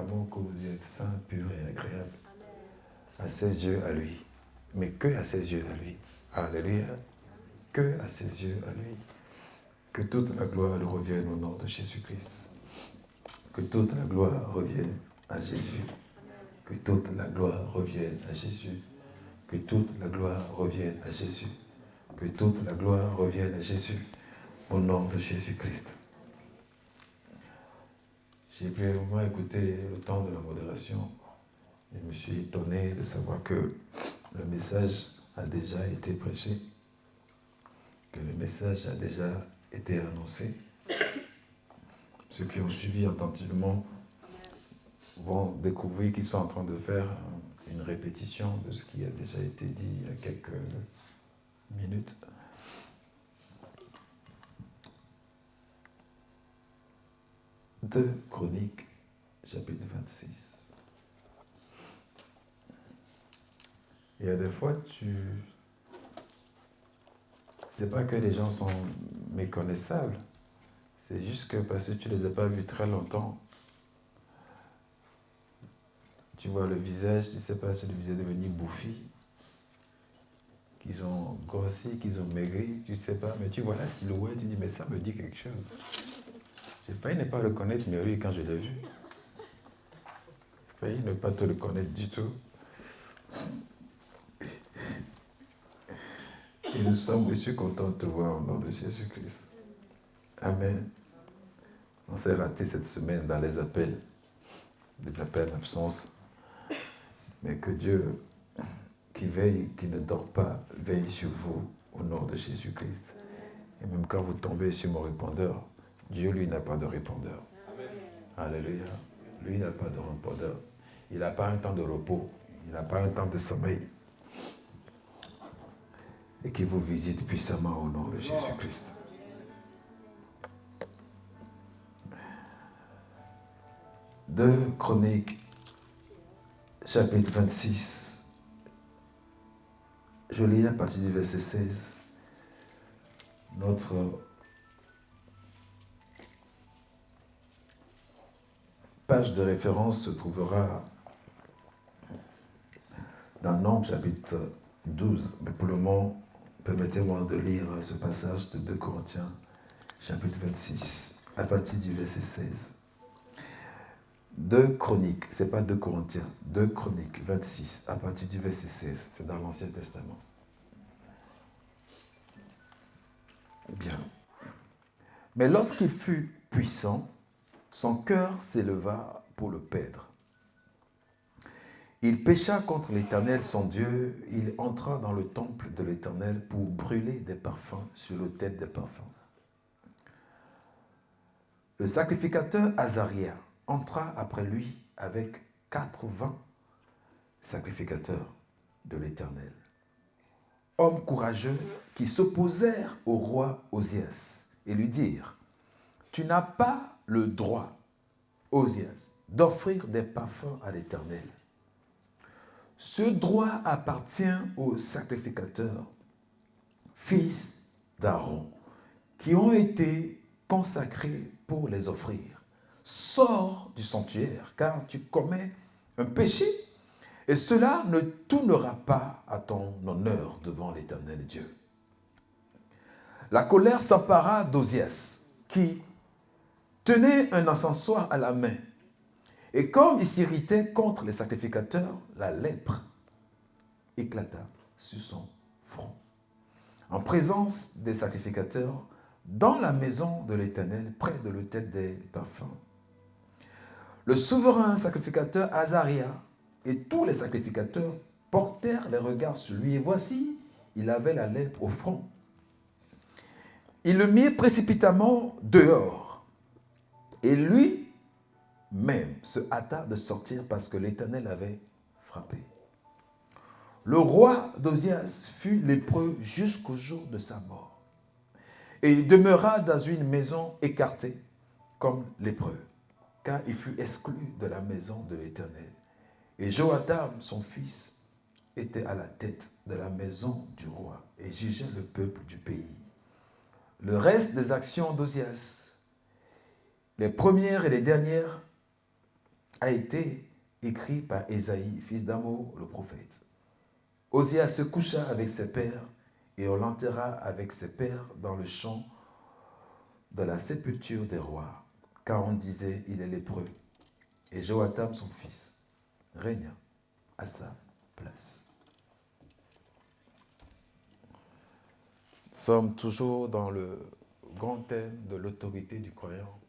l'amour que vous êtes saint, pur et agréable à ses yeux, à lui. Mais que à ses yeux, à lui. Alléluia. Que à ses yeux, à lui. Que toute la gloire lui revienne au nom de Jésus-Christ. Que toute la gloire revienne à Jésus. Que toute la gloire revienne à Jésus. Que toute la gloire revienne à Jésus. Que toute la gloire revienne à Jésus. Au nom de Jésus-Christ. J'ai brièvement écouté le temps de la modération. Je me suis étonné de savoir que le message a déjà été prêché, que le message a déjà été annoncé. Ceux qui ont suivi attentivement vont découvrir qu'ils sont en train de faire une répétition de ce qui a déjà été dit il y a quelques minutes. Deux Chroniques, chapitre 26. Il y a des fois, c'est pas que les gens sont méconnaissables, c'est juste que parce que tu ne les as pas vus très longtemps, tu vois le visage, tu ne sais pas si le visage est devenu bouffi, qu'ils ont grossi, qu'ils ont maigri, tu ne sais pas, mais tu vois la silhouette, tu dis, mais ça me dit quelque chose. J'ai failli ne pas reconnaître Mary quand je l'ai vu. J'ai failli ne pas te reconnaître du tout. Et nous sommes, je suis content de te voir au nom de Jésus-Christ. Amen. On s'est raté cette semaine dans les appels d'absence. Mais que Dieu, qui veille, qui ne dort pas, veille sur vous au nom de Jésus-Christ. Et même quand vous tombez sur mon répondeur, Dieu, lui, n'a pas de répondeur. Amen. Alléluia. Lui, n'a pas de répondeur. Il n'a pas un temps de repos. Il n'a pas un temps de sommeil. Et qui vous visite puissamment au nom de Jésus-Christ. Deux Chroniques, chapitre 26. Je lis à partir du verset 16. Notre page de référence se trouvera dans Nombre, chapitre 12. Mais pour le moment, permettez-moi de lire ce passage de 2 Corinthiens, chapitre 26, à partir du verset 16. 2 Chroniques, ce n'est pas 2 Corinthiens, 2 Chroniques 26, à partir du verset 16. C'est dans l'Ancien Testament. Bien. Mais lorsqu'il fut puissant, son cœur s'éleva pour le perdre. Il pécha contre l'Éternel, son Dieu. Il entra dans le temple de l'Éternel pour brûler des parfums sur l'autel des parfums. Le sacrificateur Azaria entra après lui avec 80 sacrificateurs de l'Éternel, hommes courageux qui s'opposèrent au roi Osias et lui dirent, « Tu n'as pas le droit, Osias, d'offrir des parfums à l'Éternel. Ce droit appartient aux sacrificateurs, fils d'Aaron, qui ont été consacrés pour les offrir. Sors du sanctuaire, car tu commets un péché, et cela ne tournera pas à ton honneur devant l'Éternel Dieu. » La colère s'empara d'Osias, qui tenait un encensoir à la main. Et comme il s'irritait contre les sacrificateurs, la lèpre éclata sur son front. En présence des sacrificateurs, dans la maison de l'Éternel, près de l'autel des parfums. Le souverain sacrificateur Azaria et tous les sacrificateurs portèrent les regards sur lui. Et voici, il avait la lèpre au front. Ils le mirent précipitamment dehors. Et lui-même se hâta de sortir parce que l'Éternel avait frappé. Le roi d'Osias fut lépreux jusqu'au jour de sa mort. Et il demeura dans une maison écartée comme lépreux, car il fut exclu de la maison de l'Éternel. Et Joatam, son fils, était à la tête de la maison du roi et jugeait le peuple du pays. Le reste des actions d'Osias, les premières et les dernières, a été écrit par Ésaïe, fils d'Amo, le prophète. Osia se coucha avec ses pères et on l'enterra avec ses pères dans le champ de la sépulture des rois, car on disait il est lépreux. Et Joatam, son fils, régna à sa place. Nous sommes toujours dans le grand thème de l'autorité du croyant.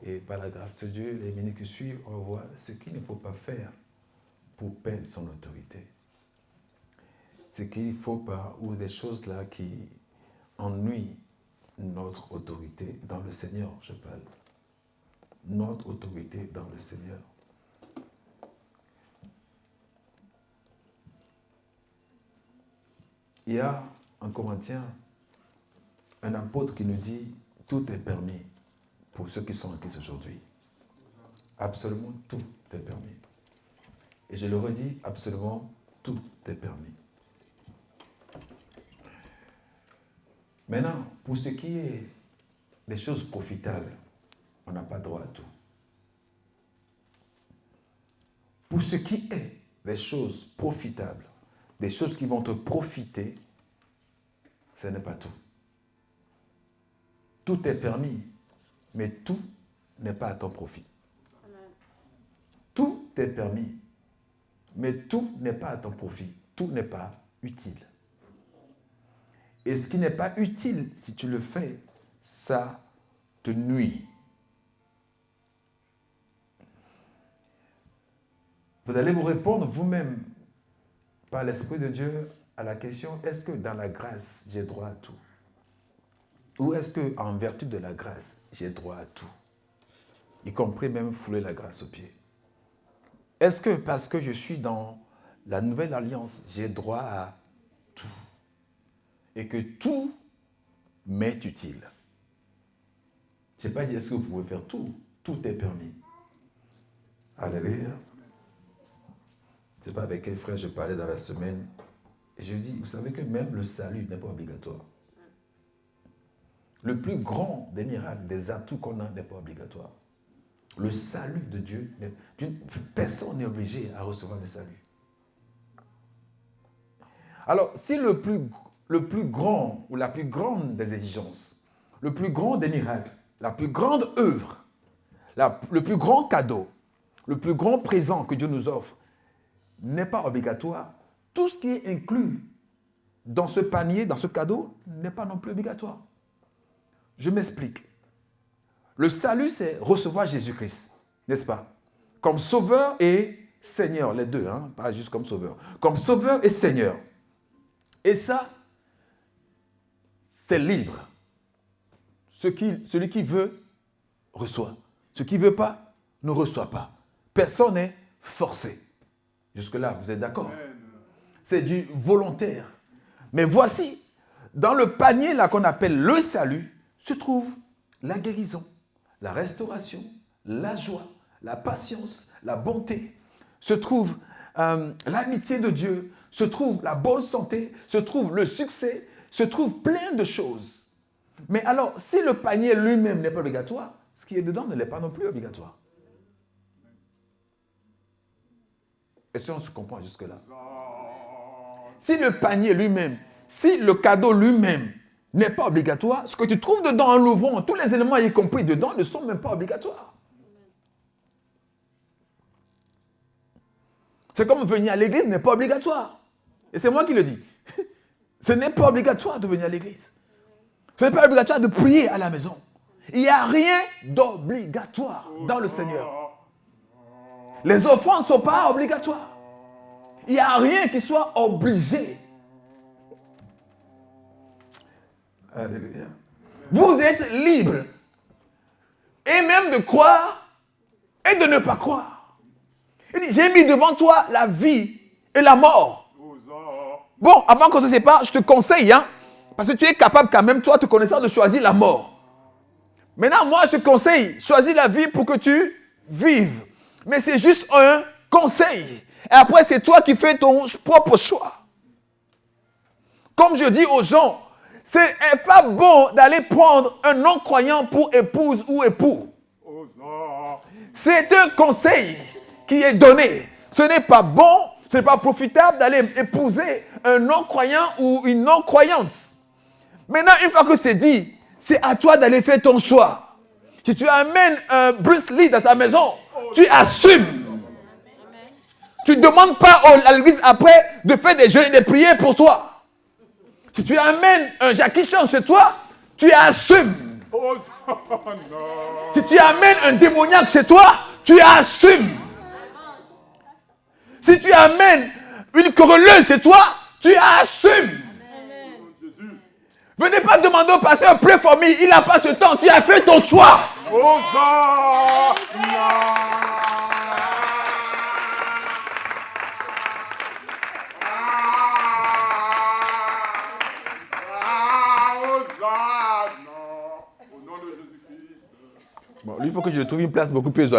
Et par la grâce de Dieu, les minutes qui suivent, on voit ce qu'il ne faut pas faire pour perdre son autorité. Ce qu'il ne faut pas, ou des choses là qui ennuient notre autorité dans le Seigneur, je parle. Notre autorité dans le Seigneur. Il y a en Corinthiens un apôtre qui nous dit tout est permis pour ceux qui sont en Christ aujourd'hui. Absolument tout est permis. Et je le redis, absolument tout est permis. Maintenant, pour ce qui est des choses profitables, on n'a pas droit à tout. Pour ce qui est des choses profitables, des choses qui vont te profiter, ce n'est pas tout. Tout est permis, mais tout n'est pas à ton profit. Tout est permis, mais tout n'est pas à ton profit. Tout n'est pas utile. Et ce qui n'est pas utile, si tu le fais, ça te nuit. Vous allez vous répondre vous-même par l'Esprit de Dieu à la question, est-ce que dans la grâce, j'ai droit à tout? Ou est-ce qu'en vertu de la grâce, j'ai droit à tout? Y compris même fouler la grâce aux pieds. Est-ce que parce que je suis dans la nouvelle alliance, j'ai droit à tout? Et que tout m'est utile. Je n'ai pas dit est-ce que vous pouvez faire tout? Tout est permis. Alléluia. Je ne sais pas avec quel frère je parlais dans la semaine. Et je lui dis, vous savez que même le salut n'est pas obligatoire. Le plus grand des miracles, des atouts qu'on a n'est pas obligatoire. Le salut de Dieu, personne n'est obligé à recevoir le salut. Alors, si le plus grand ou la plus grande des exigences, le plus grand des miracles, la plus grande œuvre, le plus grand cadeau, le plus grand présent que Dieu nous offre n'est pas obligatoire, tout ce qui est inclus dans ce panier, dans ce cadeau, n'est pas non plus obligatoire. Je m'explique. Le salut, c'est recevoir Jésus-Christ, n'est-ce pas? Comme sauveur et Seigneur, les deux, hein, pas juste comme sauveur. Comme sauveur et Seigneur. Et ça, c'est libre. Celui qui veut, reçoit. Celui qui ne veut pas, ne reçoit pas. Personne n'est forcé. Jusque-là, vous êtes d'accord? C'est du volontaire. Mais voici, dans le panier là qu'on appelle le salut, se trouve la guérison, la restauration, la joie, la patience, la bonté. Se trouve l'amitié de Dieu, se trouve la bonne santé, se trouve le succès, se trouve plein de choses. Mais alors, si le panier lui-même n'est pas obligatoire, ce qui est dedans ne l'est pas non plus obligatoire. Est-ce qu'on se comprend jusque-là? Si le panier lui-même, si le cadeau lui-même n'est pas obligatoire, ce que tu trouves dedans en l'ouvrant, tous les éléments y compris dedans, ne sont même pas obligatoires. C'est comme venir à l'église n'est pas obligatoire. Et c'est moi qui le dis. Ce n'est pas obligatoire de venir à l'église. Ce n'est pas obligatoire de prier à la maison. Il n'y a rien d'obligatoire dans le Seigneur. Les offrandes ne sont pas obligatoires. Il n'y a rien qui soit obligé. Alléluia. Vous êtes libre. Et même de croire et de ne pas croire. Il dit, j'ai mis devant toi la vie et la mort. Bon, avant qu'on se sépare, je te conseille, hein, parce que tu es capable quand même, toi, te connaissant, de choisir la mort. Maintenant, moi, je te conseille, choisis la vie pour que tu vives. Mais c'est juste un conseil. Et après, c'est toi qui fais ton propre choix. Comme je dis aux gens, c'est pas bon d'aller prendre un non-croyant pour épouse ou époux. C'est un conseil qui est donné. Ce n'est pas bon, ce n'est pas profitable d'aller épouser un non-croyant ou une non-croyante. Maintenant, une fois que c'est dit, c'est à toi d'aller faire ton choix. Si tu amènes un Bruce Lee dans ta maison, tu assumes. Tu ne demandes pas à l'église après de faire des jeûnes et des prières pour toi. Si tu amènes un Jackie Chan chez toi, tu assumes. Si tu amènes un démoniaque chez toi, tu assumes. Si tu amènes une querelleuse chez toi, tu assumes. Venez pas demander au pasteur, pray for me, il n'a pas ce temps, tu as fait ton choix. Bon, lui, il faut que je trouve une place beaucoup plus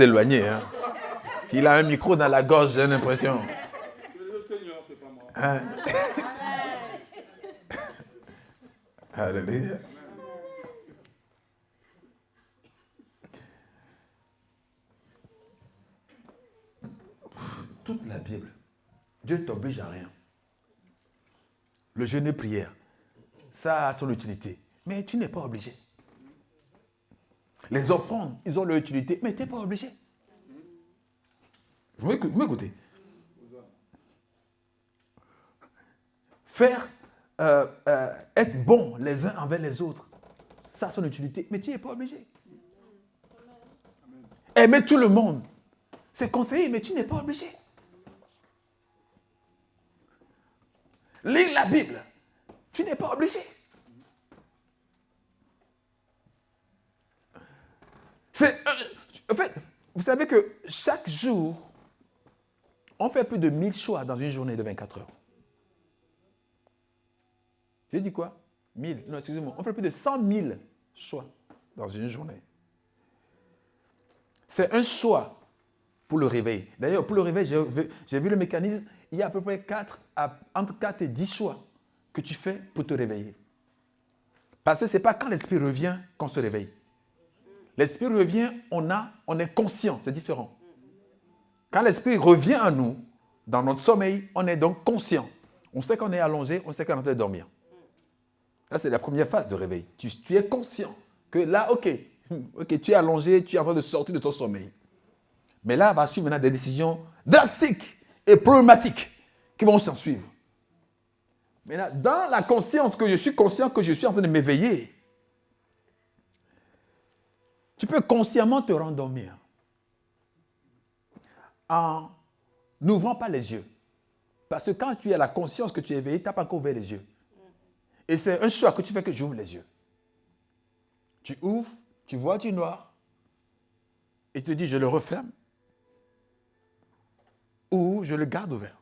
éloignée. Hein. Il a un micro dans la gorge, j'ai l'impression. C'est le Seigneur, c'est pas moi. Hein? Alléluia. Toute la Bible, Dieu t'oblige à rien. Le jeûne et prière, ça a son utilité. Mais tu n'es pas obligé. Les offrandes, ils ont leur utilité, mais tu n'es pas obligé. Vous m'écoutez? Faire, être bon les uns envers les autres, ça a son utilité, mais tu n'es pas obligé. Aimer tout le monde, c'est conseillé, mais tu n'es pas obligé. Lire la Bible, tu n'es pas obligé. En fait, vous savez que chaque jour, on fait plus de 1000 choix dans une journée de 24 heures. J'ai dit quoi? 1000. Non, excusez-moi. On fait plus de 100 000 choix dans une journée. C'est un choix pour le réveil. D'ailleurs, pour le réveil, j'ai vu le mécanisme. Il y a à peu près entre 4 et 10 choix que tu fais pour te réveiller. Parce que ce n'est pas quand l'esprit revient qu'on se réveille. L'esprit revient, on est conscient, c'est différent. Quand l'esprit revient à nous, dans notre sommeil, on est donc conscient. On sait qu'on est allongé, on sait qu'on est en train de dormir. Là, c'est la première phase de réveil. Tu es conscient que là, ok, tu es allongé, tu es en train de sortir de ton sommeil. Mais là, va suivre maintenant des décisions drastiques et problématiques qui vont s'en suivre. Maintenant, dans la conscience que je suis conscient que je suis en train de m'éveiller, tu peux consciemment te rendormir en n'ouvrant pas les yeux. Parce que quand tu as la conscience que tu es éveillé, tu n'as pas encore ouvert les yeux. Et c'est un choix que tu fais que j'ouvre les yeux. Tu ouvres, tu vois du noir, et tu te dis, je le referme, ou je le garde ouvert.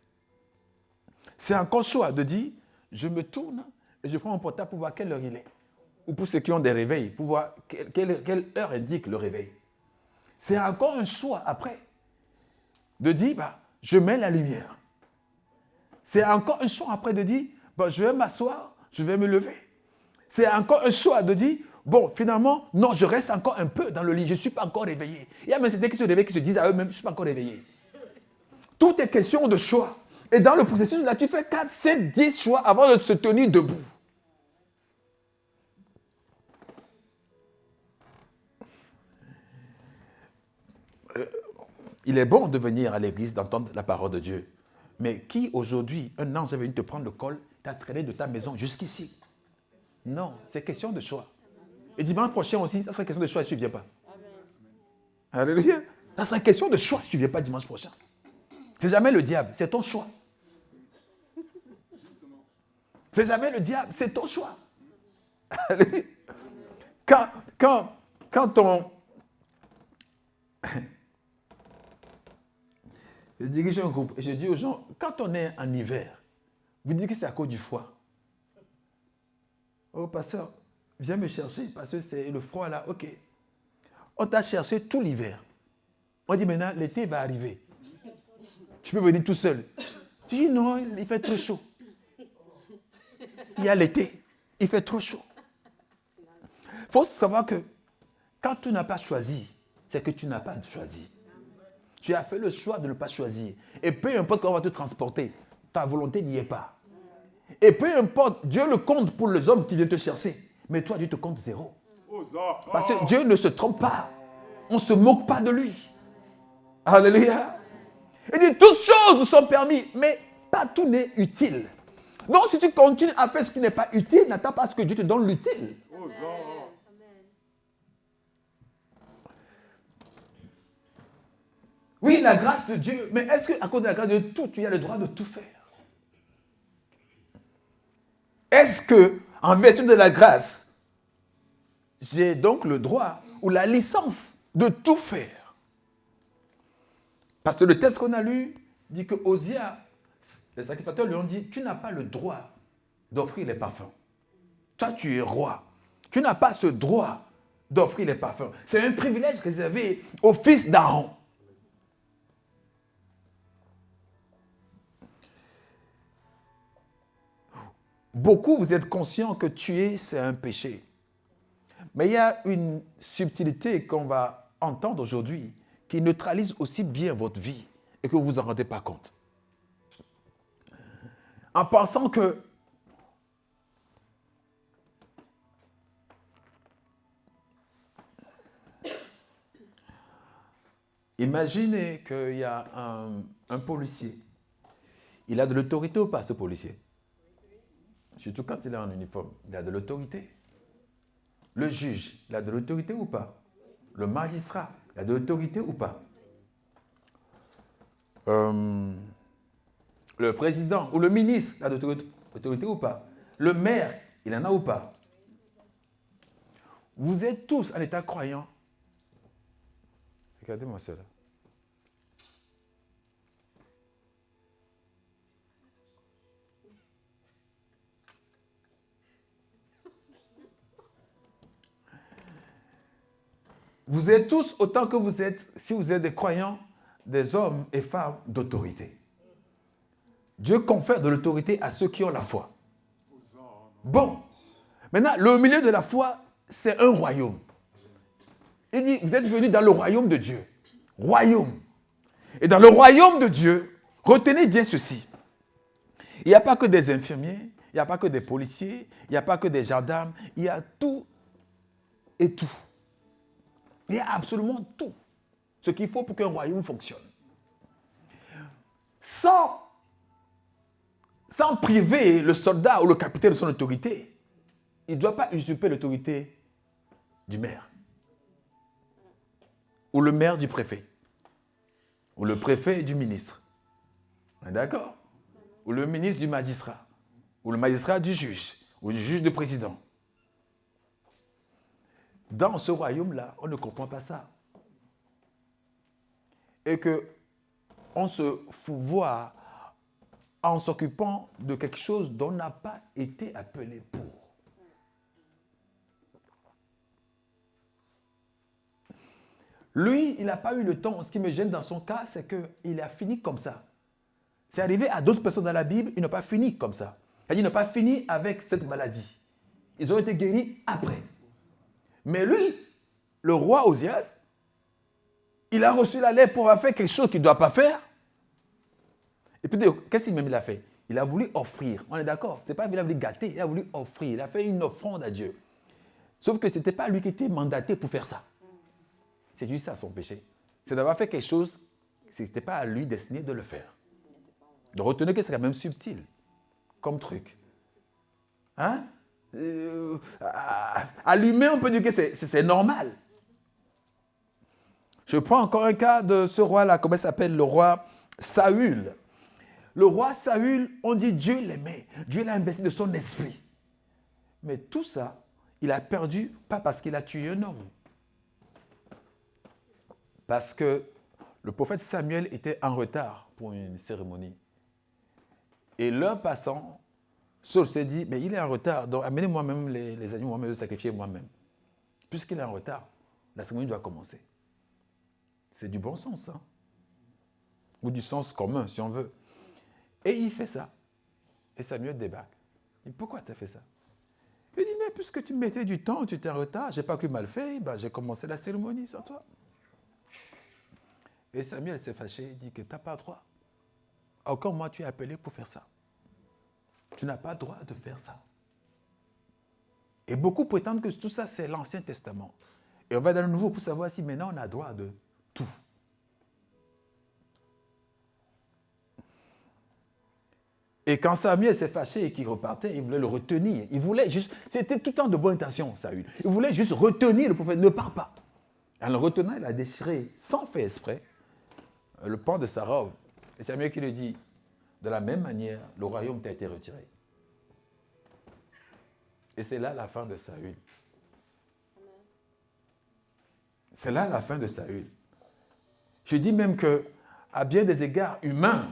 C'est encore choix de dire, je me tourne et je prends mon portable pour voir quelle heure il est. Ou pour ceux qui ont des réveils, pour voir quelle heure indique le réveil. C'est encore un choix après de dire, je mets la lumière. C'est encore un choix après de dire, je vais m'asseoir, je vais me lever. C'est encore un choix de dire, finalement, non, je reste encore un peu dans le lit, je ne suis pas encore réveillé. Il y a même certains qui se réveillent, qui se disent à eux-mêmes, je ne suis pas encore réveillé. Tout est question de choix. Et dans le processus, là, tu fais 4, 7, 10 choix avant de te tenir debout. Il est bon de venir à l'église, d'entendre la parole de Dieu. Mais qui aujourd'hui, un ange est venu te prendre le col, t'a traîné de ta maison jusqu'ici? Non, c'est question de choix. Et dimanche prochain aussi, ça sera question de choix si tu ne viens pas. Alléluia. Ça sera question de choix si tu ne viens pas dimanche prochain. C'est jamais le diable, c'est ton choix. C'est jamais le diable, c'est ton choix. Quand on... Je dirige un groupe et je dis aux gens, quand on est en hiver, vous dites que c'est à cause du froid. Oh, pasteur, viens me chercher parce que c'est le froid là, ok. On t'a cherché tout l'hiver. On dit maintenant, l'été va arriver. Tu peux venir tout seul. Tu dis non, il fait trop chaud. Il y a l'été, il fait trop chaud. Il faut savoir que quand tu n'as pas choisi c'est que tu n'as pas choisi. Tu as fait le choix de ne pas choisir. Et peu importe comment on va te transporter, ta volonté n'y est pas. Et peu importe, Dieu le compte pour les hommes qui viennent te chercher. Mais toi, Dieu te compte zéro. Parce que Dieu ne se trompe pas. On ne se moque pas de lui. Alléluia. Il dit, toutes choses nous sont permises, mais pas tout n'est utile. Donc, si tu continues à faire ce qui n'est pas utile, n'attends pas à ce que Dieu te donne l'utile. Oui, la grâce de Dieu, mais est-ce qu'à cause de la grâce de Dieu, tu as le droit de tout faire? Est-ce que, en vertu de la grâce, j'ai donc le droit ou la licence de tout faire? Parce que le texte qu'on a lu dit que Osia, les sacrificateurs lui ont dit, tu n'as pas le droit d'offrir les parfums. Toi, tu es roi. Tu n'as pas ce droit d'offrir les parfums. C'est un privilège réservé au fils d'Aaron. Beaucoup, vous êtes conscients que tuer, c'est un péché. Mais il y a une subtilité qu'on va entendre aujourd'hui qui neutralise aussi bien votre vie et que vous ne vous en rendez pas compte. En pensant que imaginez qu'il y a un policier. Il a de l'autorité ou pas, ce policier? Surtout quand il est en uniforme, il a de l'autorité. Le juge, il a de l'autorité ou pas? Le magistrat, il a de l'autorité ou pas? Le président ou le ministre, il a de l'autorité ou pas? Le maire, il en a ou pas? Vous êtes tous en état croyant. Regardez-moi cela. Vous êtes tous, autant que vous êtes, si vous êtes des croyants, des hommes et femmes d'autorité. Dieu confère de l'autorité à ceux qui ont la foi. Bon, maintenant, le milieu de la foi, c'est un royaume. Il dit, vous êtes venus dans le royaume de Dieu. Royaume. Et dans le royaume de Dieu, retenez bien ceci. Il n'y a pas que des infirmiers, il n'y a pas que des policiers, il n'y a pas que des gendarmes, il y a tout et tout. Il y a absolument tout ce qu'il faut pour qu'un royaume fonctionne. Sans priver le soldat ou le capitaine de son autorité, il ne doit pas usurper l'autorité du maire. Ou le maire du préfet. Ou le préfet du ministre. On est d'accord? Ou le ministre du magistrat. Ou le magistrat du juge. Ou le juge du président. Dans ce royaume-là, on ne comprend pas ça. Et qu'on se fout voir en s'occupant de quelque chose dont on n'a pas été appelé pour. Lui, il n'a pas eu le temps. Ce qui me gêne dans son cas, c'est qu'il a fini comme ça. C'est arrivé à d'autres personnes dans la Bible, ils n'ont pas fini comme ça. C'est-à-dire, ils n'ont pas fini avec cette maladie. Ils ont été guéris après. Mais lui, le roi Osias, il a reçu la lettre pour avoir fait quelque chose qu'il ne doit pas faire. Et puis, qu'est-ce qu'il a fait? Il a voulu offrir. On est d'accord? Ce n'est pas qu'il a voulu gâter, il a voulu offrir. Il a fait une offrande à Dieu. Sauf que ce n'était pas lui qui était mandaté pour faire ça. C'est juste ça son péché. C'est d'avoir fait quelque chose, ce n'était pas à lui destiné de le faire. Donc retenez que c'est quand même subtil comme truc. Hein? À lui-même, on peut dire que c'est normal. Je prends encore un cas de ce roi-là, comment il s'appelle? Le roi Saül. Le roi Saül, on dit Dieu l'aimait. Dieu l'a investi de son esprit. Mais tout ça, il a perdu, pas parce qu'il a tué un homme. Parce que le prophète Samuel était en retard pour une cérémonie. Et l'heure passant, Saul s'est dit, mais il est en retard, donc amenez moi-même les agneaux, moi-même, le sacrifier moi-même. Puisqu'il est en retard, la cérémonie doit commencer. C'est du bon sens, hein? Ou du sens commun, si on veut. Et il fait ça. Et Samuel débarque. Il dit, pourquoi tu as fait ça? Il dit, mais puisque tu mettais du temps, tu étais en retard, je n'ai pas que mal fait, ben, j'ai commencé la cérémonie sans toi. Et Samuel s'est fâché, il dit que tu n'as pas droit. Encore moi, tu es appelé pour faire ça. Tu n'as pas droit de faire ça. Et beaucoup prétendent que tout ça, c'est l'Ancien Testament. Et on va dans le Nouveau pour savoir si maintenant on a droit de tout. Et quand Samuel s'est fâché et qu'il repartait, il voulait le retenir. Il voulait juste, c'était tout le temps de bonne intention, Saül. Il voulait juste retenir le prophète, ne pars pas. En le retenant, il a déchiré, sans faire exprès, le pan de sa robe. Et Samuel qui lui dit, de la même manière, le royaume t'a été retiré. Et c'est là la fin de Saül. C'est là la fin de Saül. Je dis même que, à bien des égards humains,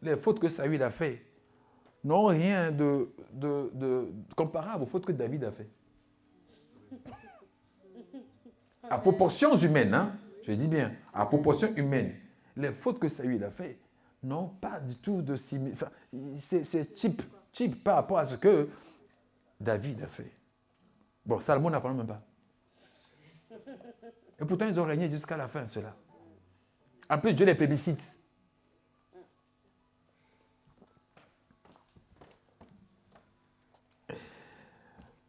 les fautes que Saül a fait n'ont rien de comparable aux fautes que David a fait. À proportions humaines, hein, je dis bien, à proportions humaines, les fautes que Saül a fait n'ont pas du tout de similitude. Enfin, c'est cheap par rapport à ce que David a fait. Bon, Salomon n'en parle même pas. Et pourtant, ils ont régné jusqu'à la fin, ceux-là. En plus, Dieu les plébiscite.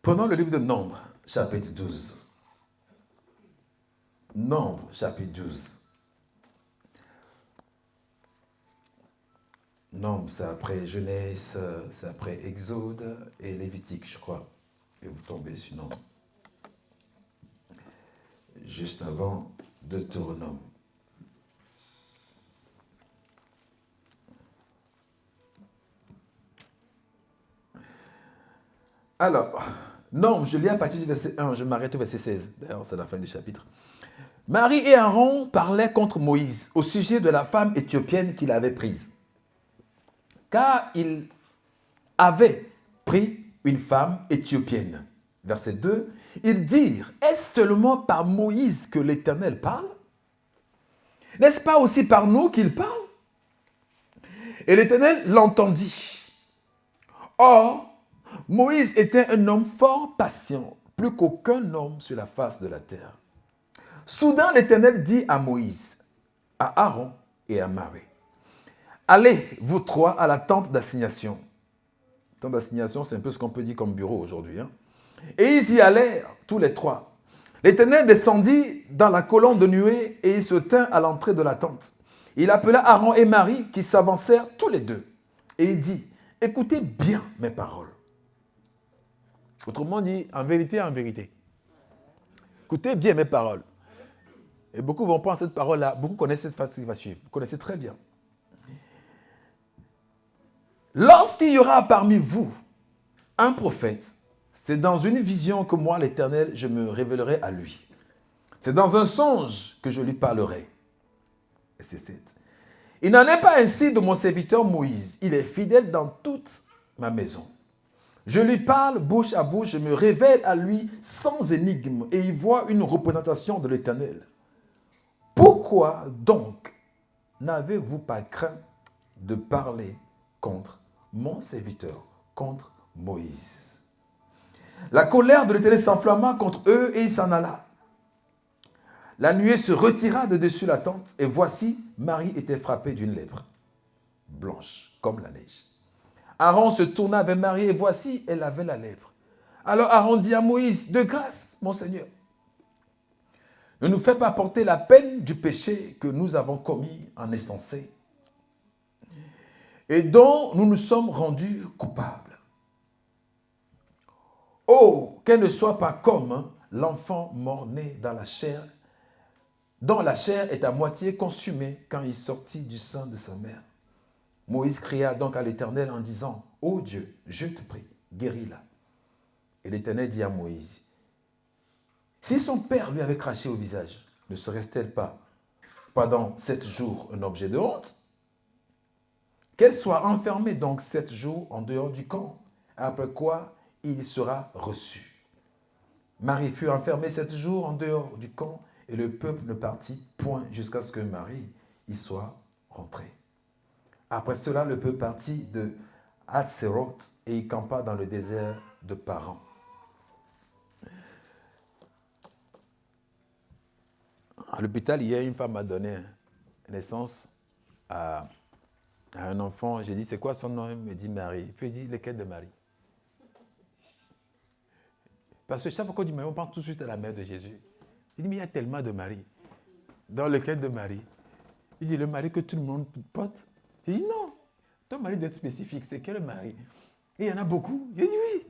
Prenons le livre de Nombre, chapitre 12. Nombre, chapitre 12. Nombre, c'est après Genèse, c'est après Exode et Lévitique, je crois. Et vous tombez sur Nombre. Juste avant Deutéronome. Alors, Nombre, je lis à partir du verset 1, je m'arrête au verset 16. D'ailleurs, c'est la fin du chapitre. Marie et Aaron parlaient contre Moïse au sujet de la femme éthiopienne qu'il avait prise. Car il avait pris une femme éthiopienne. Verset 2, ils dirent, est-ce seulement par Moïse que l'Éternel parle? N'est-ce pas aussi par nous qu'il parle? Et l'Éternel l'entendit. Or, Moïse était un homme fort patient, plus qu'aucun homme sur la face de la terre. Soudain, l'Éternel dit à Moïse, à Aaron et à Marie, allez, vous trois, à la tente d'assignation. Tente d'assignation, c'est un peu ce qu'on peut dire comme bureau aujourd'hui. Hein. Et ils y allèrent, tous les trois. L'Éternel descendit dans la colonne de nuée et il se tint à l'entrée de la tente. Il appela Aaron et Marie qui s'avancèrent tous les deux. Et il dit, écoutez bien mes paroles. Autrement dit, en vérité, en vérité. Écoutez bien mes paroles. Et beaucoup vont prendre cette parole-là. Beaucoup connaissent cette phase qui va suivre. Vous connaissez très bien. Lorsqu'il y aura parmi vous un prophète, c'est dans une vision que moi, l'Éternel, je me révélerai à lui. C'est dans un songe que je lui parlerai. Et c'est 7. Il n'en est pas ainsi de mon serviteur Moïse. Il est fidèle dans toute ma maison. Je lui parle bouche à bouche, je me révèle à lui sans énigme et il voit une représentation de l'Éternel. Pourquoi donc n'avez-vous pas craint de parler contre mon serviteur, contre Moïse? La colère de l'Éternel s'enflamma contre eux et il s'en alla. La nuée se retira de dessus la tente et voici, Marie était frappée d'une lèpre, blanche comme la neige. Aaron se tourna vers Marie et voici, elle avait la lèpre. Alors Aaron dit à Moïse, de grâce, mon Seigneur, ne nous fais pas porter la peine du péché que nous avons commis en insensé et dont nous nous sommes rendus coupables. Oh, qu'elle ne soit pas comme l'enfant mort-né dans la chair, dont la chair est à moitié consumée quand il sortit du sein de sa mère. Moïse cria donc à l'Éternel en disant, « Ô Dieu, je te prie, guéris-la. » Et l'Éternel dit à Moïse, « Si son père lui avait craché au visage, ne serait-elle pas pendant 7 jours un objet de honte? Qu'elle soit enfermée donc 7 jours en dehors du camp, après quoi il sera reçu. » Marie fut enfermée 7 jours en dehors du camp et le peuple ne partit point jusqu'à ce que Marie y soit rentrée. Après cela, le peuple partit de Hatzeroth et il campa dans le désert de Paran. À l'hôpital, hier, une femme m'a donné naissance à un enfant. J'ai dit, c'est quoi son nom? Il me dit Marie. Puis il dit, lequel de Marie? Parce que chaque fois qu'on dit Marie, on pense tout de suite à la mère de Jésus. Il dit, mais il y a tellement de Marie. Dans lequel de Marie? Il dit, le mari que tout le monde porte. Il dit, non. Ton mari doit être spécifique. C'est quel mari? Et il y en a beaucoup. Il dit, oui.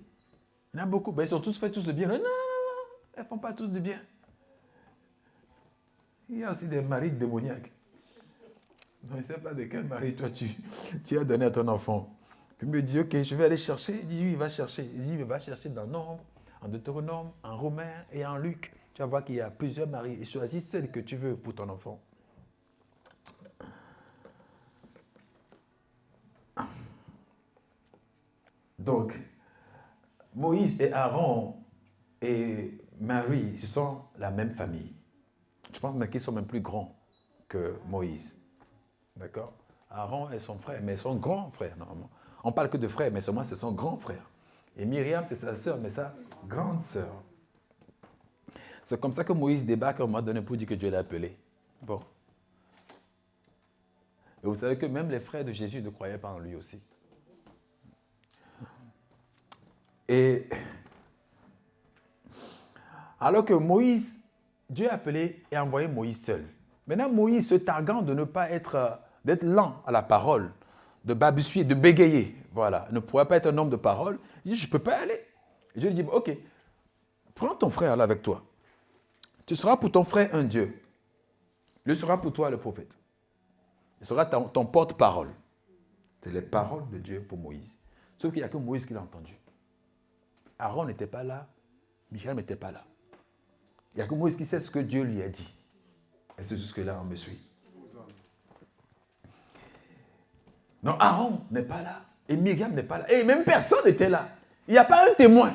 Il y en a beaucoup. Ben, ils sont tous fait tous de bien. Non, non, non. Elles ne font pas tous de bien. Il y a aussi des maris démoniaques. Non, je ne sais pas de quel mari toi tu as donné à ton enfant. Puis il me dit, ok, je vais aller chercher. Il dit, oui, il va chercher. Il dit, il va chercher dans Nombre, en Deutéronome, en Romains et en Luc. Tu vas voir qu'il y a plusieurs maris. Et choisis celle que tu veux pour ton enfant. Donc, Moïse et Aaron et Marie, ce sont la même famille. Je pense même qu'ils sont même plus grands que Moïse. D'accord? Aaron est son frère, mais son grand frère, normalement. On parle que de frère, mais seulement c'est son grand frère. Et Myriam, c'est sa sœur, mais sa grande sœur. C'est comme ça que Moïse débarque à un moment donné pour dire que Dieu l'a appelé. Bon. Et vous savez que même les frères de Jésus ne croyaient pas en lui aussi. Et alors que Moïse, Dieu a appelé et envoyé Moïse seul. Maintenant, Moïse se targuant de ne pas d'être lent à la parole, de balbutier, de bégayer, voilà, ne pourrait pas être un homme de parole, il dit, je ne peux pas aller. Et Dieu lui dit, ok, prends ton frère là avec toi. Tu seras pour ton frère un Dieu. Il sera pour toi le prophète. Il sera ton porte-parole. C'est les paroles de Dieu pour Moïse. Sauf qu'il n'y a que Moïse qui l'a entendu. Aaron n'était pas là, Michel n'était pas là. Il n'y a que Moïse qui sait ce que Dieu lui a dit. Et c'est jusque-là, on me suit. Non, Aaron n'est pas là. Et Myriam n'est pas là. Et même personne n'était là. Il n'y a pas un témoin.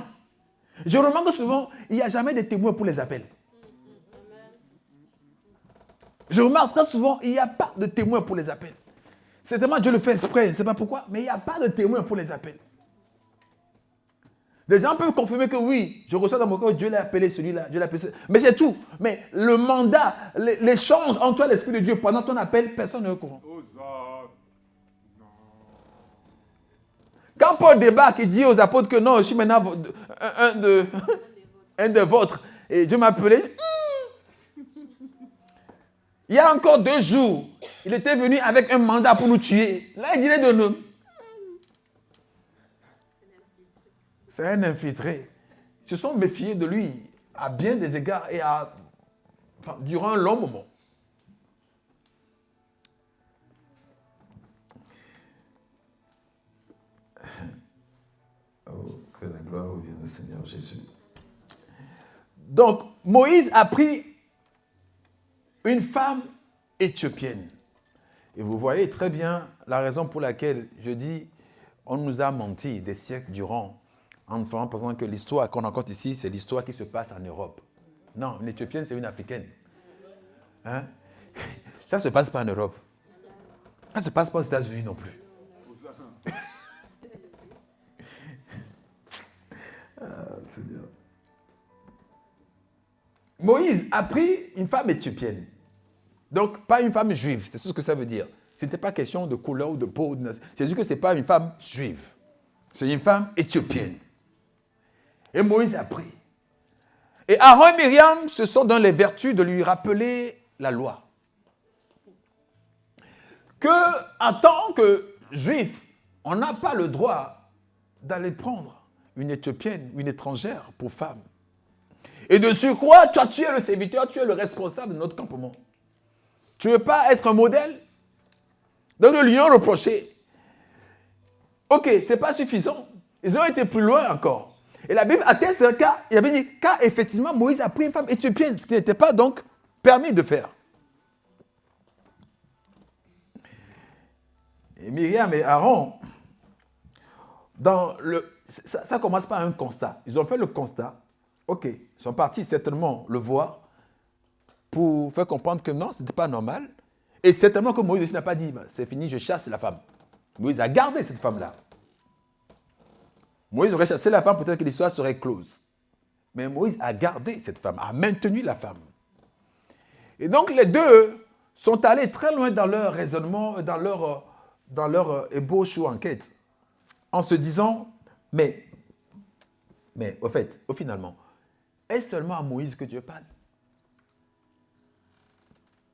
Je remarque souvent, il n'y a jamais de témoins pour les appels. Je remarque très souvent, il n'y a pas de témoins pour les appels. Certainement, Dieu le fait exprès, je ne sais pas pourquoi, mais il n'y a pas de témoins pour les appels. Les gens peuvent confirmer que oui, je reçois dans mon cœur, Dieu l'a appelé celui-là, Dieu l'a appelé celui-là. Mais c'est tout. Mais le mandat, l'échange entre toi et l'Esprit de Dieu pendant ton appel, personne n'est au courant. Quand Paul débarque, il dit aux apôtres que non, je suis maintenant un de vôtres. Et Dieu m'a appelé. Il y a encore 2 jours, il était venu avec un mandat pour nous tuer. Là, il dirait de nous. C'est un infiltré. Ils se sont méfiés de lui à bien des égards et durant un long moment. Oh, que la gloire revienne au Seigneur Jésus. Donc, Moïse a pris une femme éthiopienne. Et vous voyez très bien la raison pour laquelle je dis on nous a menti des siècles durant en pensant que l'histoire qu'on raconte ici, c'est l'histoire qui se passe en Europe. Non, une Éthiopienne, c'est une Africaine. Hein? Ça ne se passe pas en Europe. Ça ne se passe pas aux États-Unis non plus. Seigneur. Moïse a pris une femme éthiopienne. Donc, pas une femme juive. C'est tout ce que ça veut dire. Ce n'était pas question de couleur ou de peau. C'est juste que ce n'est pas une femme juive. C'est une femme éthiopienne. Et Moïse a pris. Et Aaron et Myriam, ce sont dans les vertus de lui rappeler la loi. Que, en tant que juif, on n'a pas le droit d'aller prendre une éthiopienne, une étrangère pour femme. Et de surcroît, toi, tu es le serviteur, tu es le responsable de notre campement. Tu ne veux pas être un modèle? Donc, le lion reproché. Ok, ce n'est pas suffisant. Ils ont été plus loin encore. Et la Bible atteste un cas, il avait dit, car effectivement, Moïse a pris une femme éthiopienne, ce qui n'était pas donc permis de faire. Et Myriam et Aaron, ça commence par un constat. Ils ont fait le constat, ok, ils sont partis certainement le voir pour faire comprendre que non, ce n'était pas normal. Et certainement que Moïse n'a pas dit, c'est fini, je chasse la femme. Moïse a gardé cette femme-là. Moïse aurait chassé la femme, peut-être que l'histoire serait close. Mais Moïse a gardé cette femme, a maintenu la femme. Et donc les deux sont allés très loin dans leur raisonnement, dans leur ébauche ou enquête, en se disant, mais finalement, est-ce seulement à Moïse que Dieu parle?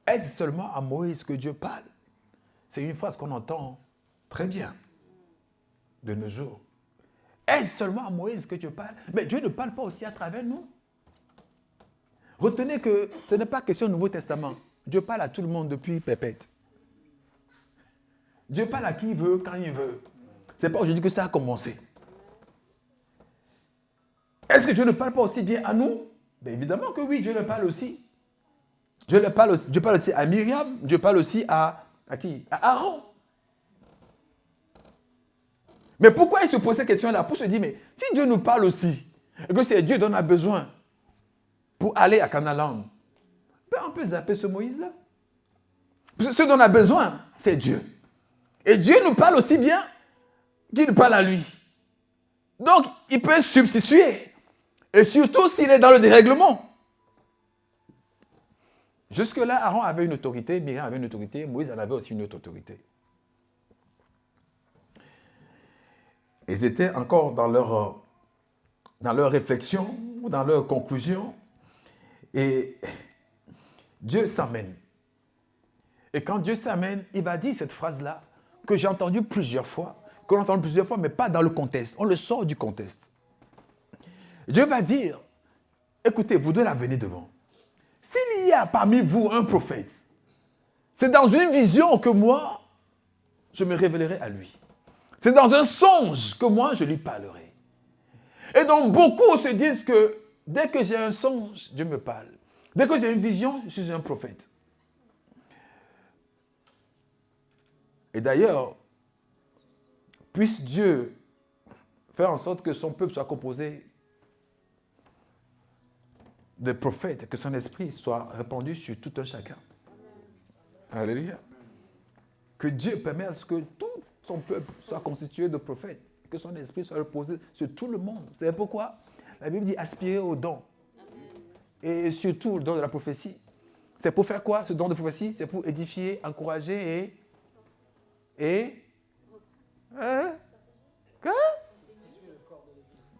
Est-ce seulement à Moïse que Dieu parle? C'est une phrase qu'on entend très bien de nos jours. Est-ce seulement à Moïse que Dieu parle? Mais Dieu ne parle pas aussi à travers nous. Retenez que ce n'est pas question du Nouveau Testament. Dieu parle à tout le monde depuis pépette. Dieu parle à qui il veut, quand il veut. Ce n'est pas aujourd'hui que ça a commencé. Est-ce que Dieu ne parle pas aussi bien à nous? Bien évidemment que oui, Dieu le parle aussi. Dieu parle aussi à Myriam, Dieu parle aussi à qui? À Aaron. Mais pourquoi il se pose cette question-là? Pour se dire, mais si Dieu nous parle aussi, et que c'est Dieu dont on a besoin pour aller à Canaan, ben on peut zapper ce Moïse-là. Parce que ce dont on a besoin, c'est Dieu. Et Dieu nous parle aussi bien qu'il nous parle à lui. Donc, il peut substituer. Et surtout s'il est dans le dérèglement. Jusque-là, Aaron avait une autorité, Myriam avait une autorité, Moïse en avait aussi une autre autorité. Ils étaient encore dans leur réflexion, dans leur conclusion. Et Dieu s'amène. Et quand Dieu s'amène, il va dire cette phrase-là, que j'ai entendue plusieurs fois, mais pas dans le contexte. On le sort du contexte. Dieu va dire, écoutez, vous deux là, venez devant. S'il y a parmi vous un prophète, c'est dans une vision que moi, je me révélerai à lui. C'est dans un songe que moi, je lui parlerai. Et donc, beaucoup se disent que dès que j'ai un songe, Dieu me parle. Dès que j'ai une vision, je suis un prophète. Et d'ailleurs, puisse Dieu faire en sorte que son peuple soit composé de prophètes, que son esprit soit répandu sur tout un chacun. Alléluia. Que Dieu permette à ce que tout son peuple soit constitué de prophètes, que son esprit soit reposé sur tout le monde. Vous savez pourquoi? La Bible dit aspirer au don. Et surtout le don de la prophétie. C'est pour faire quoi, ce don de prophétie? C'est pour édifier, encourager Quoi?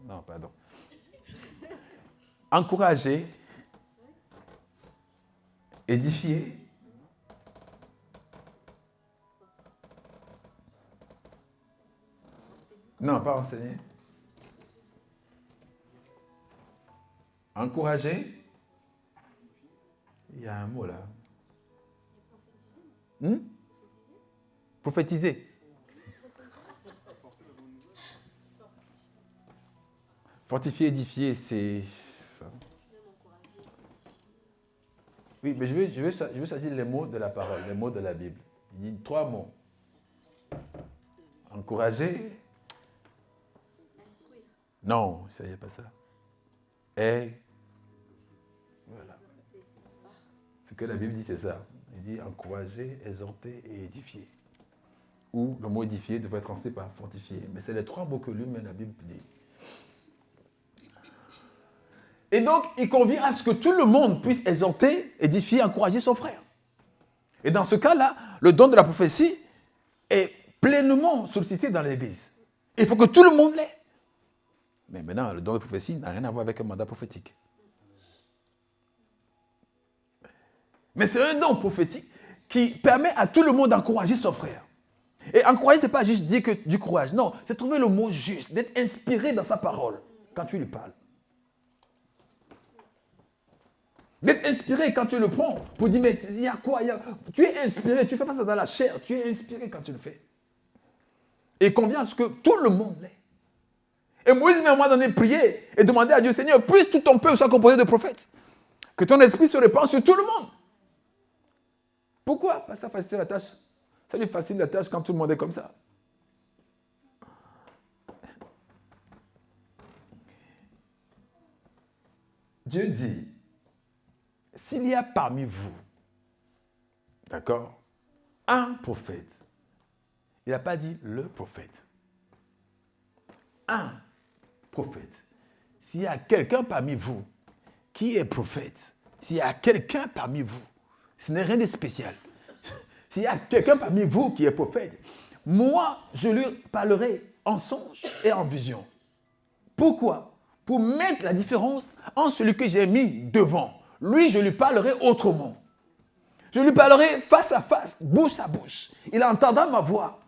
Non, pardon. Encourager, édifier, non, pas enseigner, encourager, il y a un mot là. Prophétiser. Fortifier, édifier, c'est... Oui, mais je veux choisir les mots de la parole, les mots de la Bible. Il dit 3 mots. Encourager. Non, ça y est pas ça. Et voilà. Ce que la Bible dit, c'est ça. Il dit encourager, exhorter et édifier. Ou le mot édifier devrait être translé par fortifier. Mais c'est les 3 mots que lui-même la Bible dit. Et donc, il convient à ce que tout le monde puisse exhorter, édifier, encourager son frère. Et dans ce cas-là, le don de la prophétie est pleinement sollicité dans l'Église. Il faut que tout le monde l'ait. Mais maintenant, le don de prophétie n'a rien à voir avec un mandat prophétique. Mais c'est un don prophétique qui permet à tout le monde d'encourager son frère. Et encourager, ce n'est pas juste dire que du courage. Non, c'est trouver le mot juste, d'être inspiré dans sa parole quand tu lui parles. D'être inspiré quand tu le prends pour dire, mais il y a quoi? Tu es inspiré, tu ne fais pas ça dans la chair, tu es inspiré quand tu le fais. Et il convient à ce que tout le monde l'ait. Et Moïse, à un moment donné, priait et demandait à Dieu, Seigneur, puisse tout ton peuple soit composé de prophètes. Que ton esprit se répande sur tout le monde. Pourquoi? Parce que ça facilite la tâche. Ça lui facilite la tâche quand tout le monde est comme ça. Dieu dit, s'il y a parmi vous, d'accord, un prophète, il n'a pas dit le prophète. Un prophète. S'il y a quelqu'un parmi vous qui est prophète, s'il y a quelqu'un parmi vous, ce n'est rien de spécial. s'il y a quelqu'un parmi vous qui est prophète, moi, je lui parlerai en songe et en vision. Pourquoi? Pour mettre la différence entre celui que j'ai mis devant. Lui, je lui parlerai autrement. Je lui parlerai face à face, bouche à bouche. Il entendra ma voix.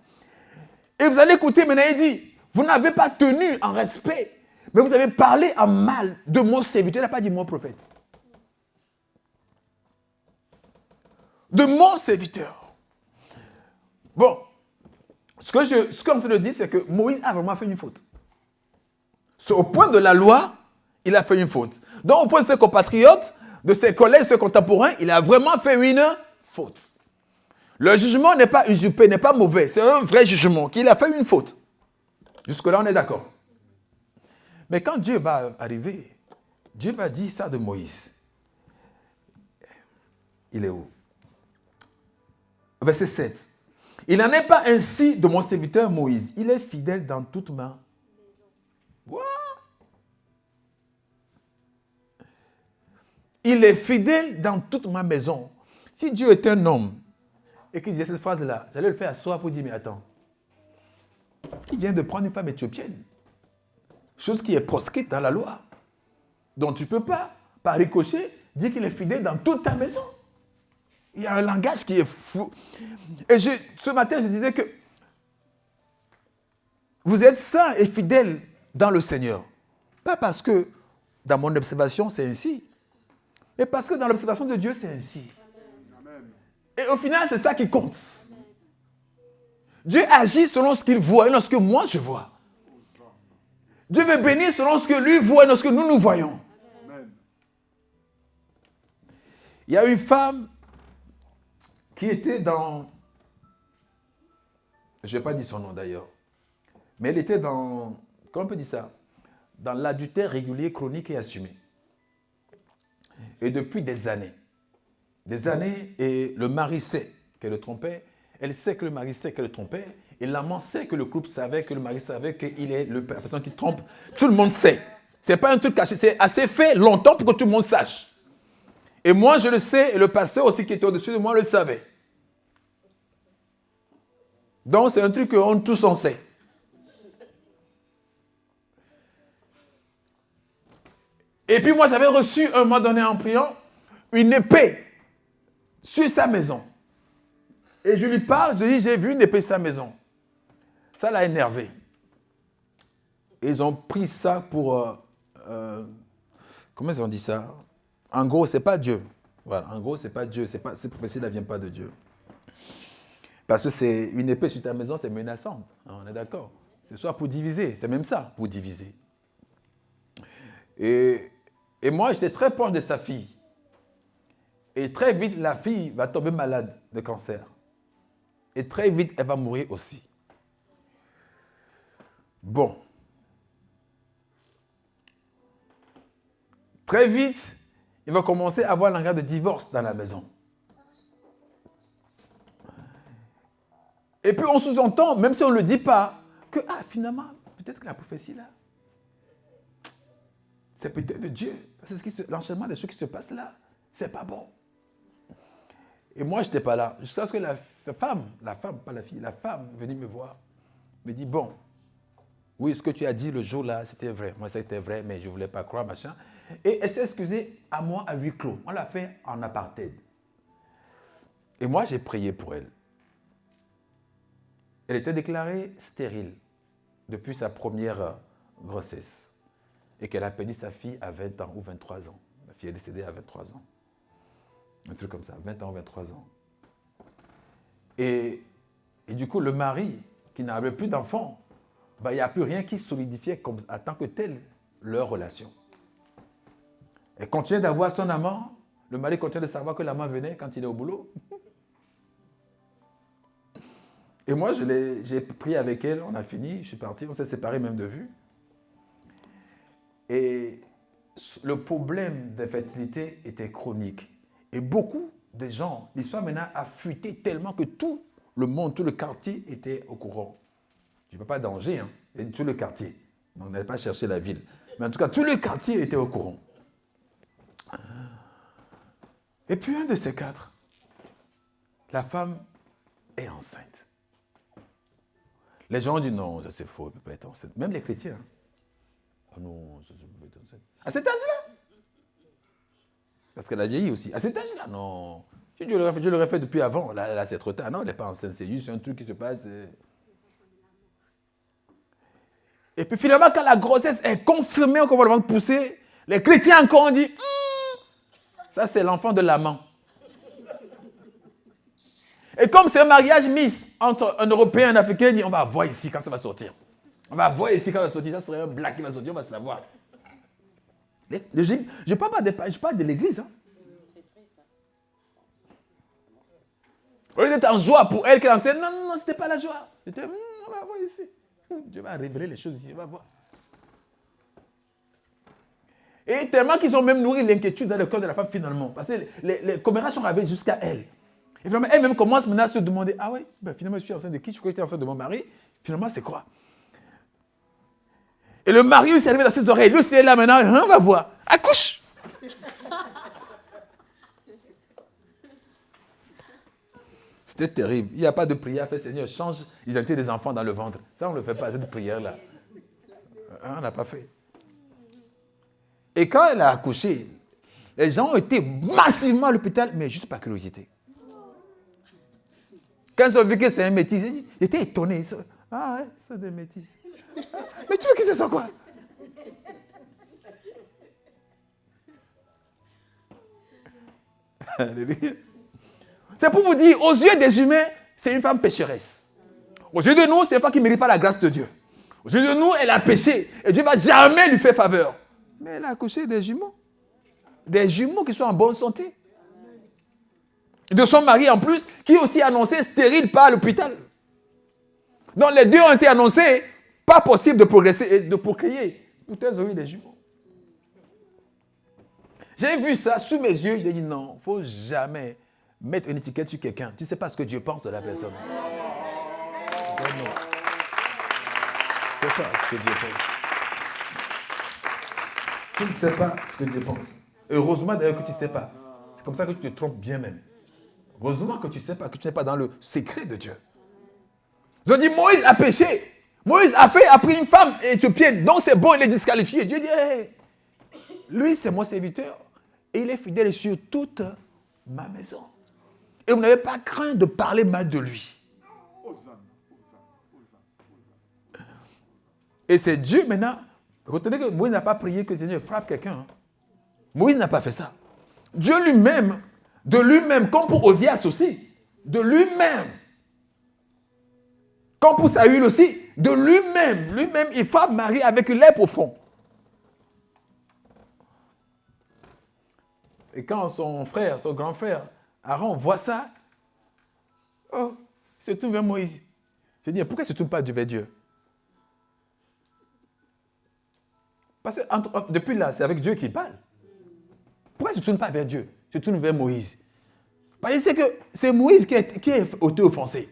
Et vous allez écouter, maintenant il dit, vous n'avez pas tenu en respect, mais vous avez parlé en mal de mon serviteur. Il n'a pas dit mon prophète. De mon serviteur. Bon, ce qu'on veut dire, c'est que Moïse a vraiment fait une faute. Au point de la loi, il a fait une faute. Donc, au point de ses compatriotes, de ses collègues, de ses contemporains, il a vraiment fait une faute. Le jugement n'est pas usurpé, n'est pas mauvais. C'est un vrai jugement, qu'il a fait une faute. Jusque-là, on est d'accord. Mais quand Dieu va arriver, Dieu va dire ça de Moïse. Il est où? Verset 7. Il n'en est pas ainsi de mon serviteur Moïse. Il est fidèle dans toute ma... What? Il est fidèle dans toute ma maison. Si Dieu est un homme et qu'il disait cette phrase-là, j'allais le faire asseoir pour dire, mais attends, il vient de prendre une femme éthiopienne. Chose qui est proscrite dans la loi. Donc tu ne peux pas, par ricochet, dire qu'il est fidèle dans toute ta maison. Il y a un langage qui est fou. Et ce matin, je disais que vous êtes saints et fidèles dans le Seigneur. Pas parce que, dans mon observation, c'est ainsi. Mais parce que dans l'observation de Dieu, c'est ainsi. Amen. Et au final, c'est ça qui compte. Dieu agit selon ce qu'il voit et non ce que moi je vois. Dieu veut bénir selon ce que lui voit et non ce que nous voyons. Amen. Il y a une femme qui était dans... Je n'ai pas dit son nom d'ailleurs. Mais elle était dans... Comment on peut dire ça? Dans l'adultère régulier, chronique et assumé. Et depuis des années, et le mari sait qu'elle le trompait, elle sait que le mari sait qu'elle le trompait, et l'amant sait que le couple savait, que le mari savait qu'il est la personne qui trompe. Tout le monde sait. Ce n'est pas un truc caché, c'est assez fait longtemps pour que tout le monde sache. Et moi, je le sais, et le pasteur aussi qui était au-dessus de moi le savait. Donc, c'est un truc qu'on tous on sait. Et puis moi, j'avais reçu un moment donné en priant une épée sur sa maison. Et je lui parle, je dis, j'ai vu une épée sur sa maison. Ça l'a énervé. Et ils ont pris ça pour... comment ils ont dit ça? En gros, c'est pas Dieu. Voilà, en gros, c'est pas Dieu. Cette prophétie ne vient pas de Dieu. Parce que c'est une épée sur ta maison, c'est menaçant. On est d'accord. C'est soit pour diviser, c'est même ça, pour diviser. Et moi, j'étais très proche de sa fille. Et très vite, la fille va tomber malade de cancer. Et très vite, elle va mourir aussi. Bon. Très vite, il va commencer à avoir l'engrais de divorce dans la maison. Et puis, on sous-entend, même si on ne le dit pas, que, finalement, peut-être que la prophétie, là, c'est peut-être de Dieu. Parce que l'enchaînement des choses qui se passent là, c'est pas bon. Et moi, je n'étais pas là. Jusqu'à ce que la femme, pas la fille, la femme venue me voir, me dit, bon, oui, ce que tu as dit le jour-là, c'était vrai. Moi, c'était vrai, mais je ne voulais pas croire, machin. Et elle s'est excusée à moi à huis clos. On l'a fait en apartheid. Et moi, j'ai prié pour elle. Elle était déclarée stérile depuis sa première grossesse. Et qu'elle a perdu sa fille à 20 ans ou 23 ans. La fille est décédée à 23 ans. Un truc comme ça, 20 ans ou 23 ans. Et du coup, le mari, qui n'avait plus d'enfants, il n'y a plus rien qui solidifiait comme, en tant que tel leur relation. Elle continue d'avoir son amant. Le mari continue de savoir que l'amant venait quand il est au boulot. Et moi, j'ai pris avec elle, on a fini, je suis parti, on s'est séparés même de vue. Et le problème d'infertilité était chronique. Et beaucoup de gens, l'histoire maintenant a fuité tellement que tout le monde, tout le quartier était au courant. Je ne parle pas d'Angers, hein, tout le quartier. On n'allait pas chercher la ville. Mais en tout cas, tout le quartier était au courant. Et puis un de ces quatre, la femme est enceinte. Les gens ont dit non, ça c'est faux, elle ne peut pas être enceinte. Même les chrétiens. Hein. Ah non, ça ne peut pas être enceinte. À cet âge-là. Parce qu'elle a vieilli aussi. À cet âge-là, non. Dieu l'aurait fait depuis avant. Là, c'est trop tard. Non, elle n'est pas enceinte. C'est juste un truc qui se passe. Et puis finalement, quand la grossesse est confirmée, qu'on va le voir pousser, les chrétiens encore ont dit ça c'est l'enfant de l'amant. Et comme c'est un mariage mixte entre un Européen et un Africain, il dit on va voir ici quand ça va sortir. On va voir ici quand ça va sortir. Ça serait un black qui va sortir, on va savoir. Je parle de l'église. Hein. Au lieu d'être en joie pour elle qui enseigne, non, c'était pas la joie. C'était, on va voir ici. Dieu va révéler les choses ici, on va voir. Et tellement qu'ils ont même nourri l'inquiétude dans le cœur de la femme finalement. Parce que les commérages sont arrivés jusqu'à elle. Et finalement, elle-même commence maintenant à se demander, ah oui, ben, finalement je suis enceinte de qui? Je crois que j'étais enceinte de mon mari. Finalement, c'est quoi? Et le mari aussi est arrivé dans ses oreilles. Lui, c'est là maintenant, on va voir. Accouche! C'était terrible. Il n'y a pas de prière à faire, Seigneur, change l'identité des enfants dans le ventre. Ça, on ne le fait pas, cette prière-là. On n'a pas fait. Et quand elle a accouché, les gens ont été massivement à l'hôpital, mais juste par curiosité. Quand ils ont vu que c'est un métis, ils étaient étonnés. Ah ouais, c'est des métis. Mais tu veux que ce soit quoi? C'est pour vous dire, aux yeux des humains, c'est une femme pécheresse. Aux yeux de nous, c'est une femme qui ne mérite pas la grâce de Dieu. Aux yeux de nous, elle a péché. Et Dieu ne va jamais lui faire faveur. Mais elle a accouché des jumeaux. Des jumeaux qui sont en bonne santé. De son mari en plus, qui est aussi annoncé stérile par l'hôpital. Donc les deux ont été annoncés, pas possible de progresser et de procréer. Pourtant, ils ont eu des jumeaux. J'ai vu ça sous mes yeux, j'ai dit non, il ne faut jamais mettre une étiquette sur quelqu'un. Tu ne sais pas ce que Dieu pense de la personne. Non. C'est pas ce que Dieu pense. Tu ne sais pas ce que Dieu pense. Heureusement d'ailleurs que tu ne sais pas. C'est comme ça que tu te trompes bien même. Heureusement que tu ne sais pas, que tu n'es pas dans le secret de Dieu. Ils ont dit Moïse a péché. Moïse a pris une femme éthiopienne, donc c'est bon, il est disqualifié. Dieu dit, hey, lui c'est mon serviteur et il est fidèle sur toute ma maison. Et vous n'avez pas craint de parler mal de lui. Et c'est Dieu maintenant. Retenez que Moïse n'a pas prié que le Seigneur frappe quelqu'un. Hein. Moïse n'a pas fait ça. Dieu lui-même, de lui-même, comme pour Osias aussi, de lui-même, comme pour Saül aussi, de lui-même, il frappe Marie avec une lèpre au front. Et quand son frère, son grand frère, Aaron, voit ça, oh, il se tourne vers Moïse. Je dis, pourquoi il ne se tourne pas vers Dieu? Parce que depuis là, c'est avec Dieu qu'il parle. Pourquoi il ne se tourne pas vers Dieu? Il se tourne vers Moïse. Parce qu'il sait que c'est Moïse qui est offensé.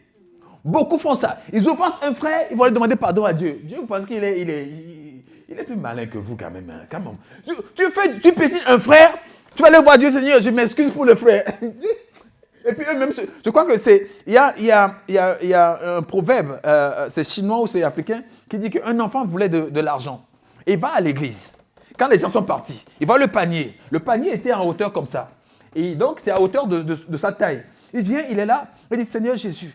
Beaucoup font ça. Ils offensent un frère, ils vont lui demander pardon à Dieu. Dieu, vous pensez qu'il est plus malin que vous quand même. Hein? Quand même. Tu péchis un frère, tu vas aller voir Dieu, Seigneur, je m'excuse pour le frère. Et puis eux-mêmes, je crois que c'est... Il y a un proverbe, c'est chinois ou c'est africain, qui dit qu'un enfant voulait de l'argent. Et il va à l'église. Quand les gens sont partis, il voit le panier. Le panier était en hauteur comme ça. Et donc, c'est à hauteur de sa taille. Il vient, il est là, il dit, Seigneur Jésus,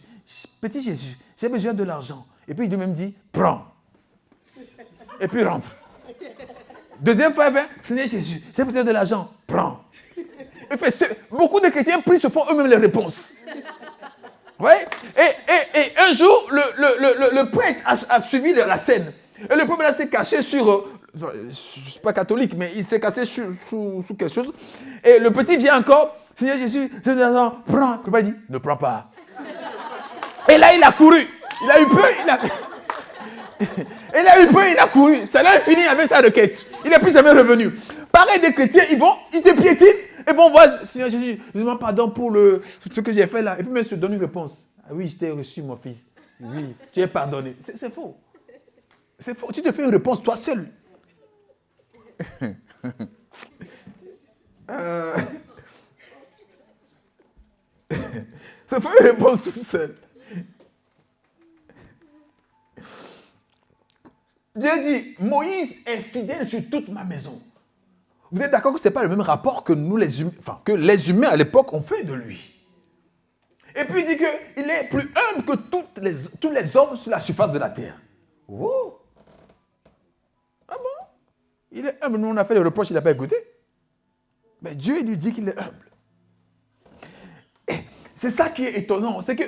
petit Jésus, j'ai besoin de l'argent. Et puis il lui-même dit, prends. Et puis il rentre. Deuxième fois, il vient, Seigneur Jésus, j'ai besoin de l'argent, prends. Il fait, beaucoup de chrétiens prient, se font eux-mêmes les réponses. Ouais? Et un jour, le prêtre a suivi la scène. Et le prêtre s'est caché sur... je ne suis pas catholique, mais il s'est caché sous quelque chose. Et le petit vient encore, Seigneur Jésus, j'ai besoin de l'argent, prends. Le prêtre dit, ne prends pas. Et là, il a couru. Il a eu peur, il a couru. Ça l'a fini avec sa requête. Il n'est plus jamais revenu. Pareil, des chrétiens, ils te piétinent et vont voir, Seigneur Jésus, je demande pardon pour ce que j'ai fait là. Et puis même se donne une réponse. Ah oui, je t'ai reçu, mon fils. Oui, tu es pardonné. C'est faux. C'est faux. Tu te fais une réponse toi seul. C'est pas une réponse tout seul. Dieu dit, Moïse est fidèle sur toute ma maison. Vous êtes d'accord que ce n'est pas le même rapport que nous, les humains, enfin, que les humains à l'époque ont fait de lui. Et puis il dit qu'il est plus humble que tous les hommes sur la surface de la terre. Oh! Ah bon? Il est humble. Nous, on a fait les reproches, il n'a pas écouté. Mais Dieu lui dit qu'il est humble. Et c'est ça qui est étonnant. C'est que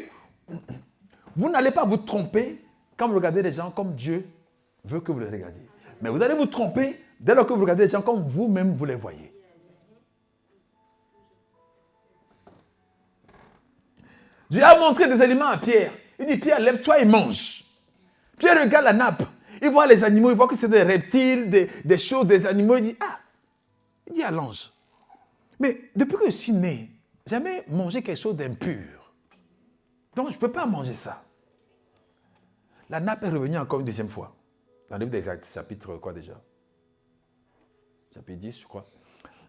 vous n'allez pas vous tromper quand vous regardez les gens comme Dieu veut que vous les regardiez. Mais vous allez vous tromper dès lors que vous regardez les gens comme vous-même vous les voyez. Dieu a montré des aliments à Pierre. Il dit, Pierre, lève-toi et mange. Pierre regarde la nappe. Il voit les animaux, il voit que c'est des reptiles, des choses, des animaux. Il dit, ah, il dit à l'ange, mais depuis que je suis né, jamais mangé quelque chose d'impur. Donc je ne peux pas manger ça. La nappe est revenue encore une deuxième fois. Dans le livre des Actes, chapitre quoi déjà? Chapitre 10, je crois.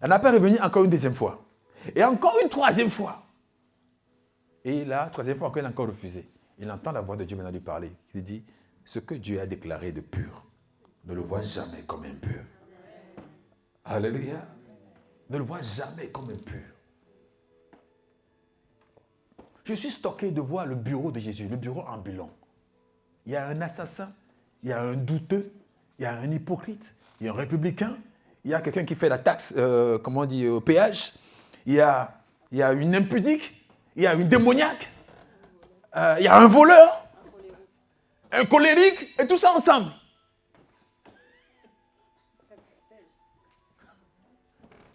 La nappe est revenue encore une deuxième fois. Et encore une troisième fois. Et la troisième fois, encore, il a encore refusé. Il entend la voix de Dieu maintenant lui parler. Il dit, ce que Dieu a déclaré de pur, ne le vois jamais comme impur. Alléluia. Ne le vois jamais comme impur. Je suis stocké de voir le bureau de Jésus, le bureau ambulant. Il y a un assassin, il y a un douteux, il y a un hypocrite, il y a un républicain, il y a quelqu'un qui fait la taxe, comment on dit, au péage, il y a une impudique, il y a une démoniaque, il y a un voleur, un colérique, et tout ça ensemble.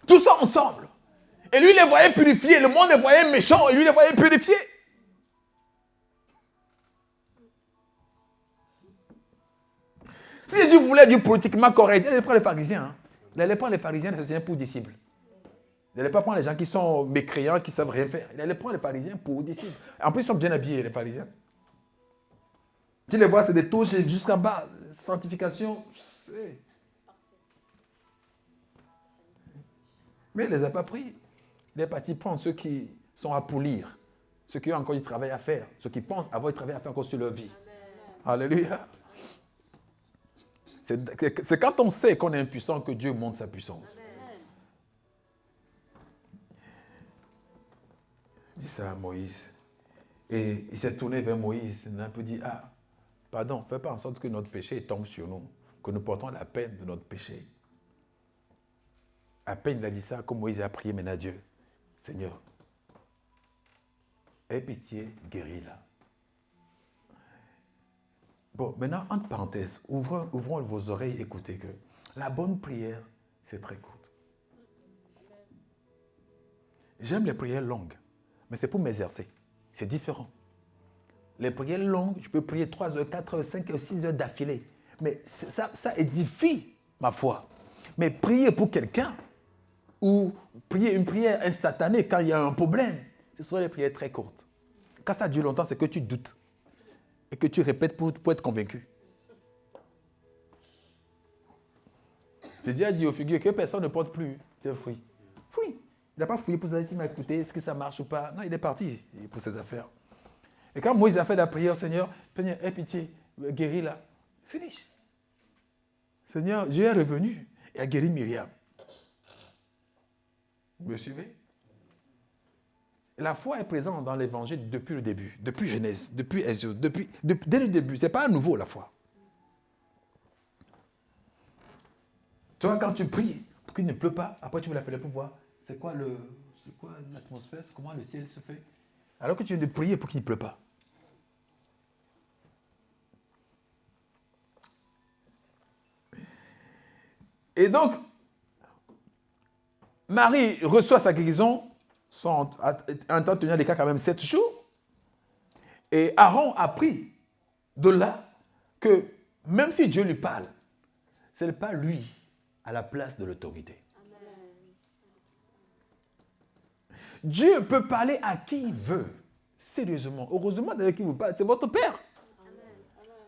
Tout ça ensemble. Et lui, il les voyait purifiés, le monde les voyait méchants, et lui, il les voyait purifiés. Si Jésus voulait dire politiquement correct, il allait prendre les pharisiens. Hein. Il allait prendre les pharisiens et les pharisiens pour disciples. Il n'allait pas prendre les gens qui sont mécréants, qui ne savent rien faire. Il allait prendre les pharisiens pour disciples. En plus, ils sont bien habillés, les pharisiens. Tu les vois, c'est des touches jusqu'en bas. Sanctification, c'est... Mais il ne les a pas pris. Il est parti prendre ceux qui sont à polir, ceux qui ont encore du travail à faire, ceux qui pensent avoir du travail à faire encore sur leur vie. Amen. Alléluia. C'est quand on sait qu'on est impuissant que Dieu montre sa puissance. Amen. Il dit ça à Moïse. Et il s'est tourné vers Moïse. Il a un peu dit, ah, pardon, fais pas en sorte que notre péché tombe sur nous, que nous portons la peine de notre péché. À peine il a dit ça, comme Moïse a prié maintenant à Dieu. Seigneur, aie pitié, guéris-la. Bon, maintenant, entre parenthèses, ouvrons vos oreilles, écoutez que la bonne prière, c'est très courte. J'aime les prières longues, mais c'est pour m'exercer. C'est différent. Les prières longues, je peux prier 3 heures, 4 heures, 5 heures, 6 heures d'affilée. Mais ça édifie ma foi. Mais prier pour quelqu'un, ou prier une prière instantanée quand il y a un problème, ce sont des prières très courtes. Quand ça dure longtemps, c'est que tu doutes et que tu répètes pour être convaincu. Jésus a dit aux figuiers que personne ne porte plus de fruits. Oui, il n'a pas fouillé pour savoir s'il m'a écouté, est-ce que ça marche ou pas. Non, il est parti pour ses affaires. Et quand Moïse a fait la prière, Seigneur, aie pitié, guéris-la. Finish. Seigneur, Dieu est revenu et a guéri Myriam. Vous me suivez? La foi est présente dans l'évangile depuis le début, depuis Genèse, depuis Exode, dès le début. Ce n'est pas nouveau la foi. Toi, quand tu pries pour qu'il ne pleut pas, après tu veux la faire pour voir c'est quoi l'atmosphère, comment le ciel se fait. Alors que tu viens de prier pour qu'il ne pleut pas. Et donc, Marie reçoit sa guérison, un temps tenir les cas quand même 7 jours. Et Aaron a pris de là que même si Dieu lui parle, ce n'est pas lui à la place de l'autorité. Dieu peut parler à qui il veut. Sérieusement. Heureusement, d'ailleurs, qui vous parle, c'est votre Père.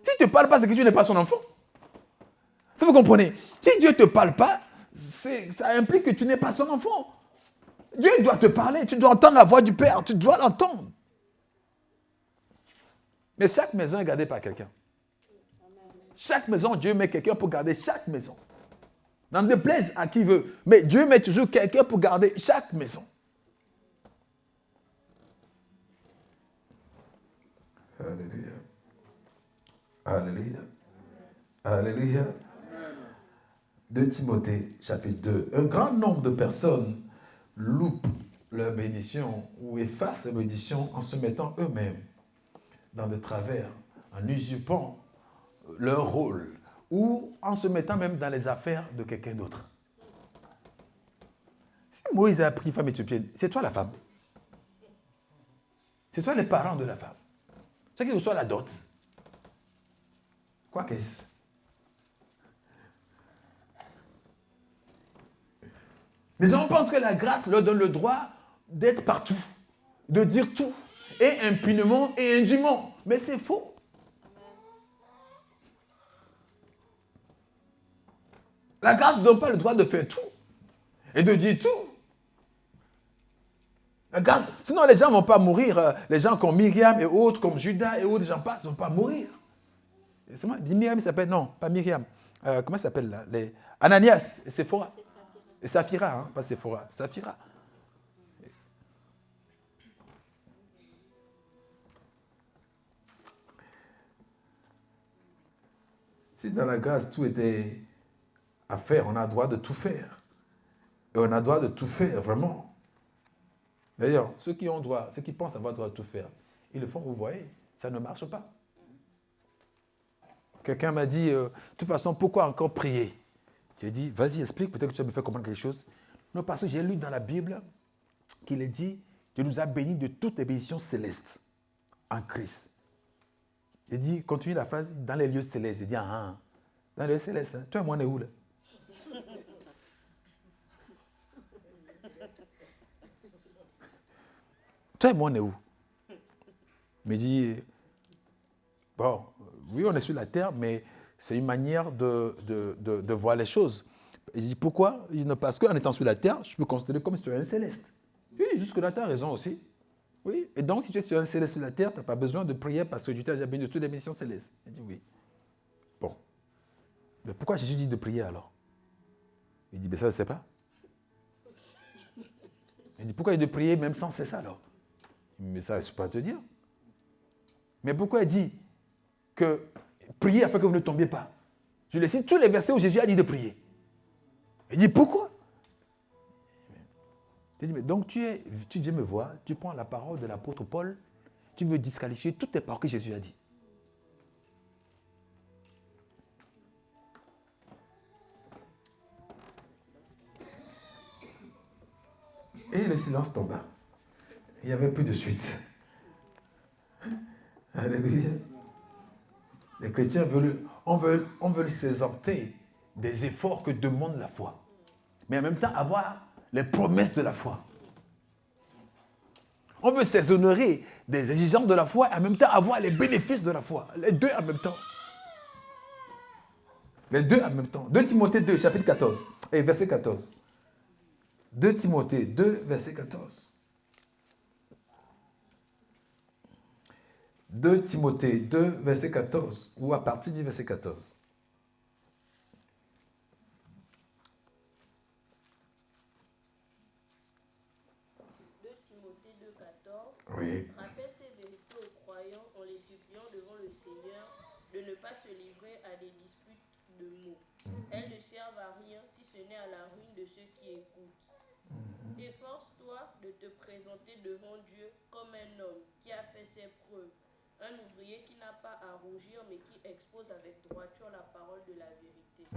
Si tu ne parles pas, c'est que Dieu n'est pas son enfant. Ça, vous comprenez? Si Dieu ne te parle pas, ça implique que tu n'es pas son enfant. Dieu doit te parler, tu dois entendre la voix du Père, tu dois l'entendre. Mais chaque maison est gardée par quelqu'un. Chaque maison, Dieu met quelqu'un pour garder chaque maison. N'en déplaise à qui veut. Mais Dieu met toujours quelqu'un pour garder chaque maison. Alléluia. Alléluia. Alléluia. 2 Timothée, chapitre 2. Un grand nombre de personnes loupent leur bénédiction ou effacent leur bénédiction en se mettant eux-mêmes dans le travers, en usurpant leur rôle ou en se mettant même dans les affaires de quelqu'un d'autre. Si Moïse a pris une femme éthiopienne, c'est toi la femme. C'est toi les parents de la femme. C'est qui reçoit la dot. Quoi qu'est-ce? Les gens pensent que la grâce leur donne le droit d'être partout, de dire tout, et impunément et indûment. Mais c'est faux. La grâce ne donne pas le droit de faire tout et de dire tout. La grâce, sinon les gens ne vont pas mourir. Les gens comme Myriam et autres, comme Judas et autres, les gens passent, ne vont pas mourir. C'est moi, dis Myriam, il s'appelle, non, pas Myriam. Comment ça s'appelle là? Ananias et Séphora. Et Saphira, hein, pas Séphora, Saphira. Si dans la grâce tout était à faire, on a le droit de tout faire. Et on a le droit de tout faire, vraiment. D'ailleurs, ceux qui ont droit, ceux qui pensent avoir le droit de tout faire, ils le font, vous voyez, ça ne marche pas. Quelqu'un m'a dit, de toute façon, pourquoi encore prier? J'ai dit, vas-y, explique, peut-être que tu vas me faire comprendre quelque chose. Non, parce que j'ai lu dans la Bible qu'il est dit, Dieu nous a bénis de toutes les bénédictions célestes en Christ. Il dit, continue la phrase, dans les lieux célestes. Il dit, ah, dans les lieux célestes, hein. Toi et moi, on est où là? Toi et moi, on est où? Il me dit, bon, oui, on est sur la terre, mais c'est une manière de voir les choses. Il dit, pourquoi? Il dit, non, parce qu'en étant sur la terre, je peux considérer comme si tu es un céleste. Oui, jusque-là, tu as raison aussi. Oui, et donc, si tu es sur un céleste sur la terre, tu n'as pas besoin de prier parce que Dieu t'a déjà béni de toutes les bénédictions célestes. Il dit, oui. Bon. Mais pourquoi Jésus dit de prier alors? Il dit, mais ça, je ne sais pas. Il dit, pourquoi il dit de prier même sans cesse alors? Mais ça, je ne sais pas te dire. Mais pourquoi il dit que priez afin que vous ne tombiez pas? Je les cite tous les versets où Jésus a dit de prier. Il dit, pourquoi? Il dit, mais donc tu viens me voir, tu prends la parole de l'apôtre Paul, tu veux disqualifier toutes les paroles que Jésus a dit. Et le silence tomba. Il n'y avait plus de suite. Alléluia. Les chrétiens veulent s'exempter des efforts que demande la foi. Mais en même temps avoir les promesses de la foi. On veut s'exonérer des exigences de la foi et en même temps avoir les bénéfices de la foi. Les deux en même temps. Les deux en même temps. 2 Timothée 2, chapitre 14, et verset 14. 2 Timothée 2, verset 14. 2 Timothée 2, verset 14, ou à partir du verset 14. Oui. Rappelle ces vérités aux croyants en les suppliant devant le Seigneur de ne pas se livrer à des disputes de mots. Elles ne servent à rien si ce n'est à la ruine de ceux qui écoutent. Efforce-toi de te présenter devant Dieu comme un homme qui a fait ses preuves, un ouvrier qui n'a pas à rougir mais qui expose avec droiture la parole de la vérité.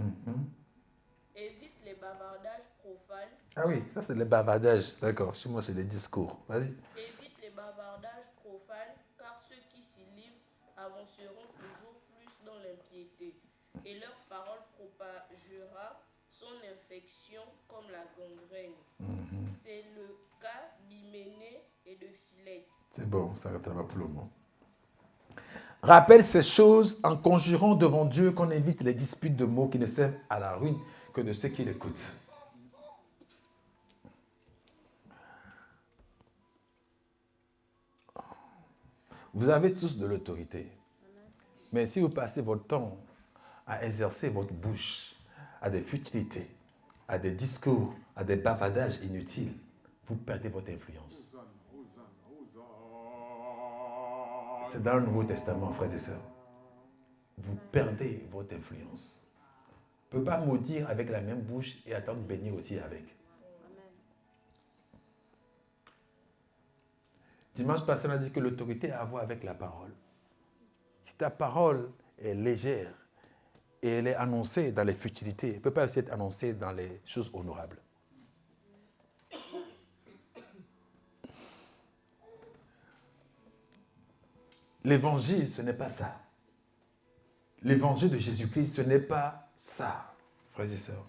Évite les bavardages profanes. Ah oui, ça c'est les bavardages. D'accord, chez moi c'est les discours. Vas-y. Évite les bavardages profanes, car ceux qui s'y livrent avanceront toujours plus dans l'impiété, et leur parole propagera son infection comme la gangrène. C'est le cas d'Hyménée et de Philette. C'est bon, ça va pour le moment. Rappelle ces choses en conjurant devant Dieu qu'on évite les disputes de mots qui ne servent à la ruine que de ceux qui l'écoutent. Vous avez tous de l'autorité. Mais si vous passez votre temps à exercer votre bouche à des futilités, à des discours, à des bavardages inutiles, vous perdez votre influence. C'est dans le Nouveau Testament, frères et sœurs. Vous perdez votre influence. Vous ne pouvez pas maudire avec la même bouche et attendre de bénir aussi avec. Dimanche passé, on a dit que l'autorité a à voir avec la parole. Si ta parole est légère et elle est annoncée dans les futilités, elle ne peut pas aussi être annoncée dans les choses honorables. L'évangile, ce n'est pas ça. L'évangile de Jésus-Christ, ce n'est pas ça, frères et sœurs.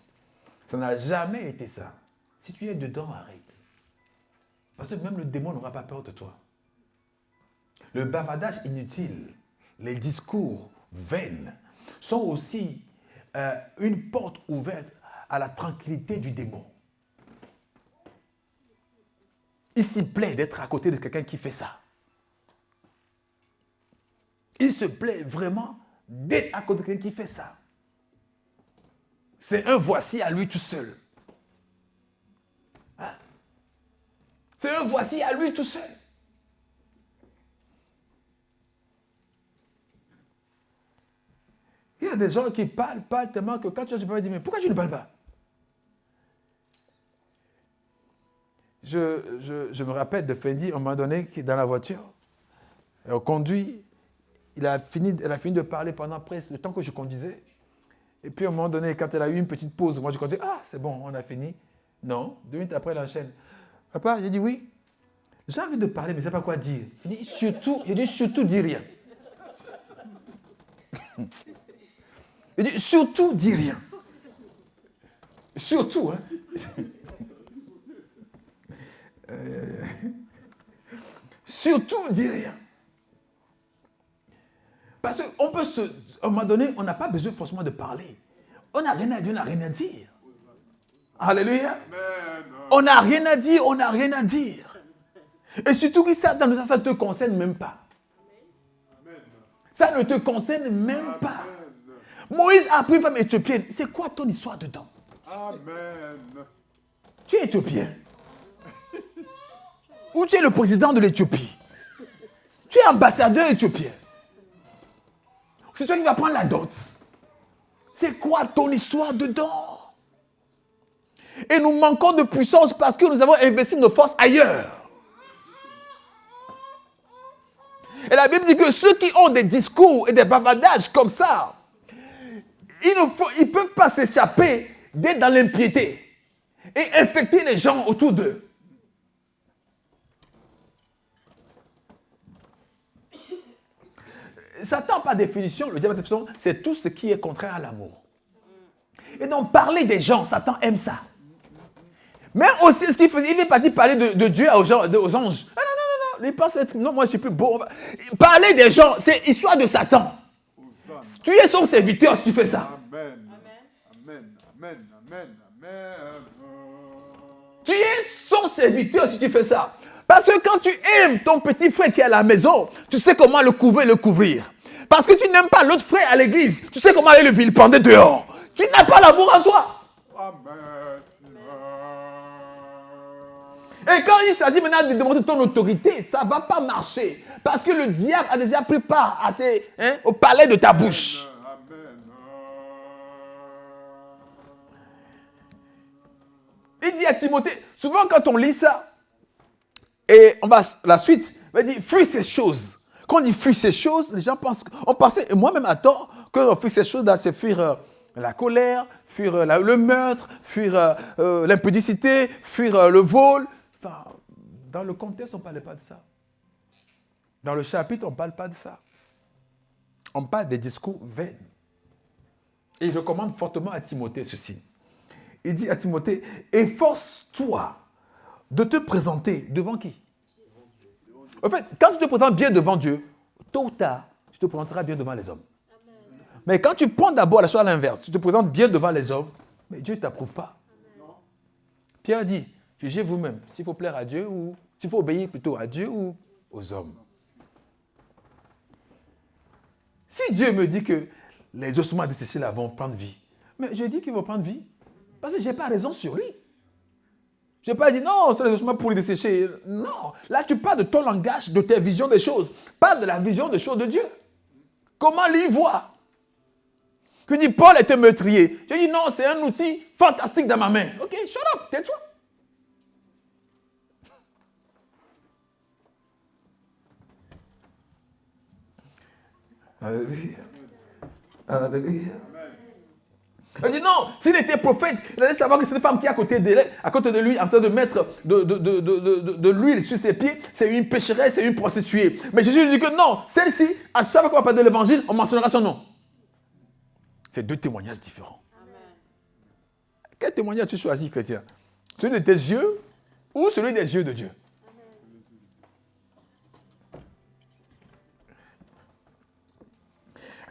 Ça n'a jamais été ça. Si tu es dedans, arrête. Parce que même le démon n'aura pas peur de toi. Le bavardage inutile, les discours vains sont aussi une porte ouverte à la tranquillité du démon. Il s'y plaît d'être à côté de quelqu'un qui fait ça. Il se plaît vraiment d'être à côté de quelqu'un qui fait ça. C'est un voici à lui tout seul. Hein? C'est un voici à lui tout seul. Il y a des gens qui parlent tellement que quand tu parles, tu dis, mais pourquoi tu ne parles pas? Je me rappelle de Fendi, à un moment donné, qui dans la voiture, on conduit, elle a fini de parler pendant presque le temps que je conduisais. Et puis à un moment donné, quand elle a eu une petite pause, moi je conduisais, ah c'est bon, on a fini. Non, 2 minutes après, elle enchaîne. Papa, j'ai dit oui. J'ai envie de parler, mais je ne sais pas quoi dire. Il dit surtout, dis rien. Il dit surtout, dis rien. Surtout, hein. Surtout, dis rien. Parce qu'on peut à un moment donné, on n'a pas besoin forcément de parler. On n'a rien à dire, on n'a rien à dire. Alléluia. Amen. On n'a rien à dire, on n'a rien à dire. Et surtout que ça ne te concerne même pas. Amen. Ça ne te concerne même pas. Amen. Moïse a pris une femme éthiopienne. C'est quoi ton histoire dedans? Amen. Tu es éthiopien. Ou tu es le président de l'Éthiopie. Tu es ambassadeur éthiopien. C'est toi qui vas prendre la dot. C'est quoi ton histoire dedans? Et nous manquons de puissance parce que nous avons investi nos forces ailleurs. Et la Bible dit que ceux qui ont des discours et des bavardages comme ça, ils ne peuvent pas s'échapper d'être dans l'impiété et infecter les gens autour d'eux. Satan, par définition, le diable, c'est tout ce qui est contraire à l'amour. Et donc, parler des gens, Satan aime ça. Même aussi, ce qu'il faisait, il est parti parler de Dieu aux anges. Non. Il pense être, non, moi je suis plus beau. Parler des gens, c'est histoire de Satan. Tu es son serviteur si tu fais ça. Amen. Tu es son serviteur si tu fais ça. Parce que quand tu aimes ton petit frère qui est à la maison, tu sais comment le couvrir. Parce que tu n'aimes pas l'autre frère à l'église, tu sais comment aller le vilipender dehors. Tu n'as pas l'amour en toi. Amen. Et quand il s'agit maintenant de demander ton autorité, ça ne va pas marcher. Parce que le diable a déjà pris part au palais de ta bouche. Amen. Il dit à Timothée, souvent quand on lit ça, et on va la suite, on va dire, fuis ces choses. Quand on dit fuis ces choses, les gens pensent, on pensait, et moi-même à tort, que on fuit ces choses-là, c'est fuir la colère, fuir le meurtre, fuir l'impudicité, fuir le vol. Enfin, dans le contexte, on ne parlait pas de ça. Dans le chapitre, on ne parle pas de ça. On parle des discours vains. Et il recommande fortement à Timothée ceci. Il dit à Timothée, efforce-toi de te présenter devant qui? En fait, quand tu te présentes bien devant Dieu, tôt ou tard, tu te présenteras bien devant les hommes. Amen. Mais quand tu prends d'abord la chose à l'inverse, tu te présentes bien devant les hommes, mais Dieu ne t'approuve pas. Amen. Pierre dit, jugez vous-même s'il faut plaire à Dieu ou s'il faut obéir plutôt à Dieu ou aux hommes. Si Dieu me dit que les ossements desséchés là vont prendre vie. Mais je dis qu'ils vont prendre vie parce que je n'ai pas raison sur lui. Je n'ai pas dit non, c'est les ossements pour les dessécher. Non, là tu parles de ton langage, de tes visions des choses, pas de la vision des choses de Dieu. Comment lui voit? Que dit Paul était meurtrier. Je dis non, c'est un outil fantastique dans ma main. Ok, shut up, tais-toi. Alléluia. Alléluia. Il dit non, s'il était prophète, il allait savoir que cette femme qui est à côté de lui, en train de mettre de l'huile sur ses pieds, c'est une pécheresse, c'est une prostituée. Mais Jésus lui dit que non, celle-ci, à chaque fois qu'on va parler de l'évangile, on mentionnera son nom. C'est deux témoignages différents. Amen. Quel témoignage tu choisis, chrétien? Celui de tes yeux ou celui des yeux de Dieu?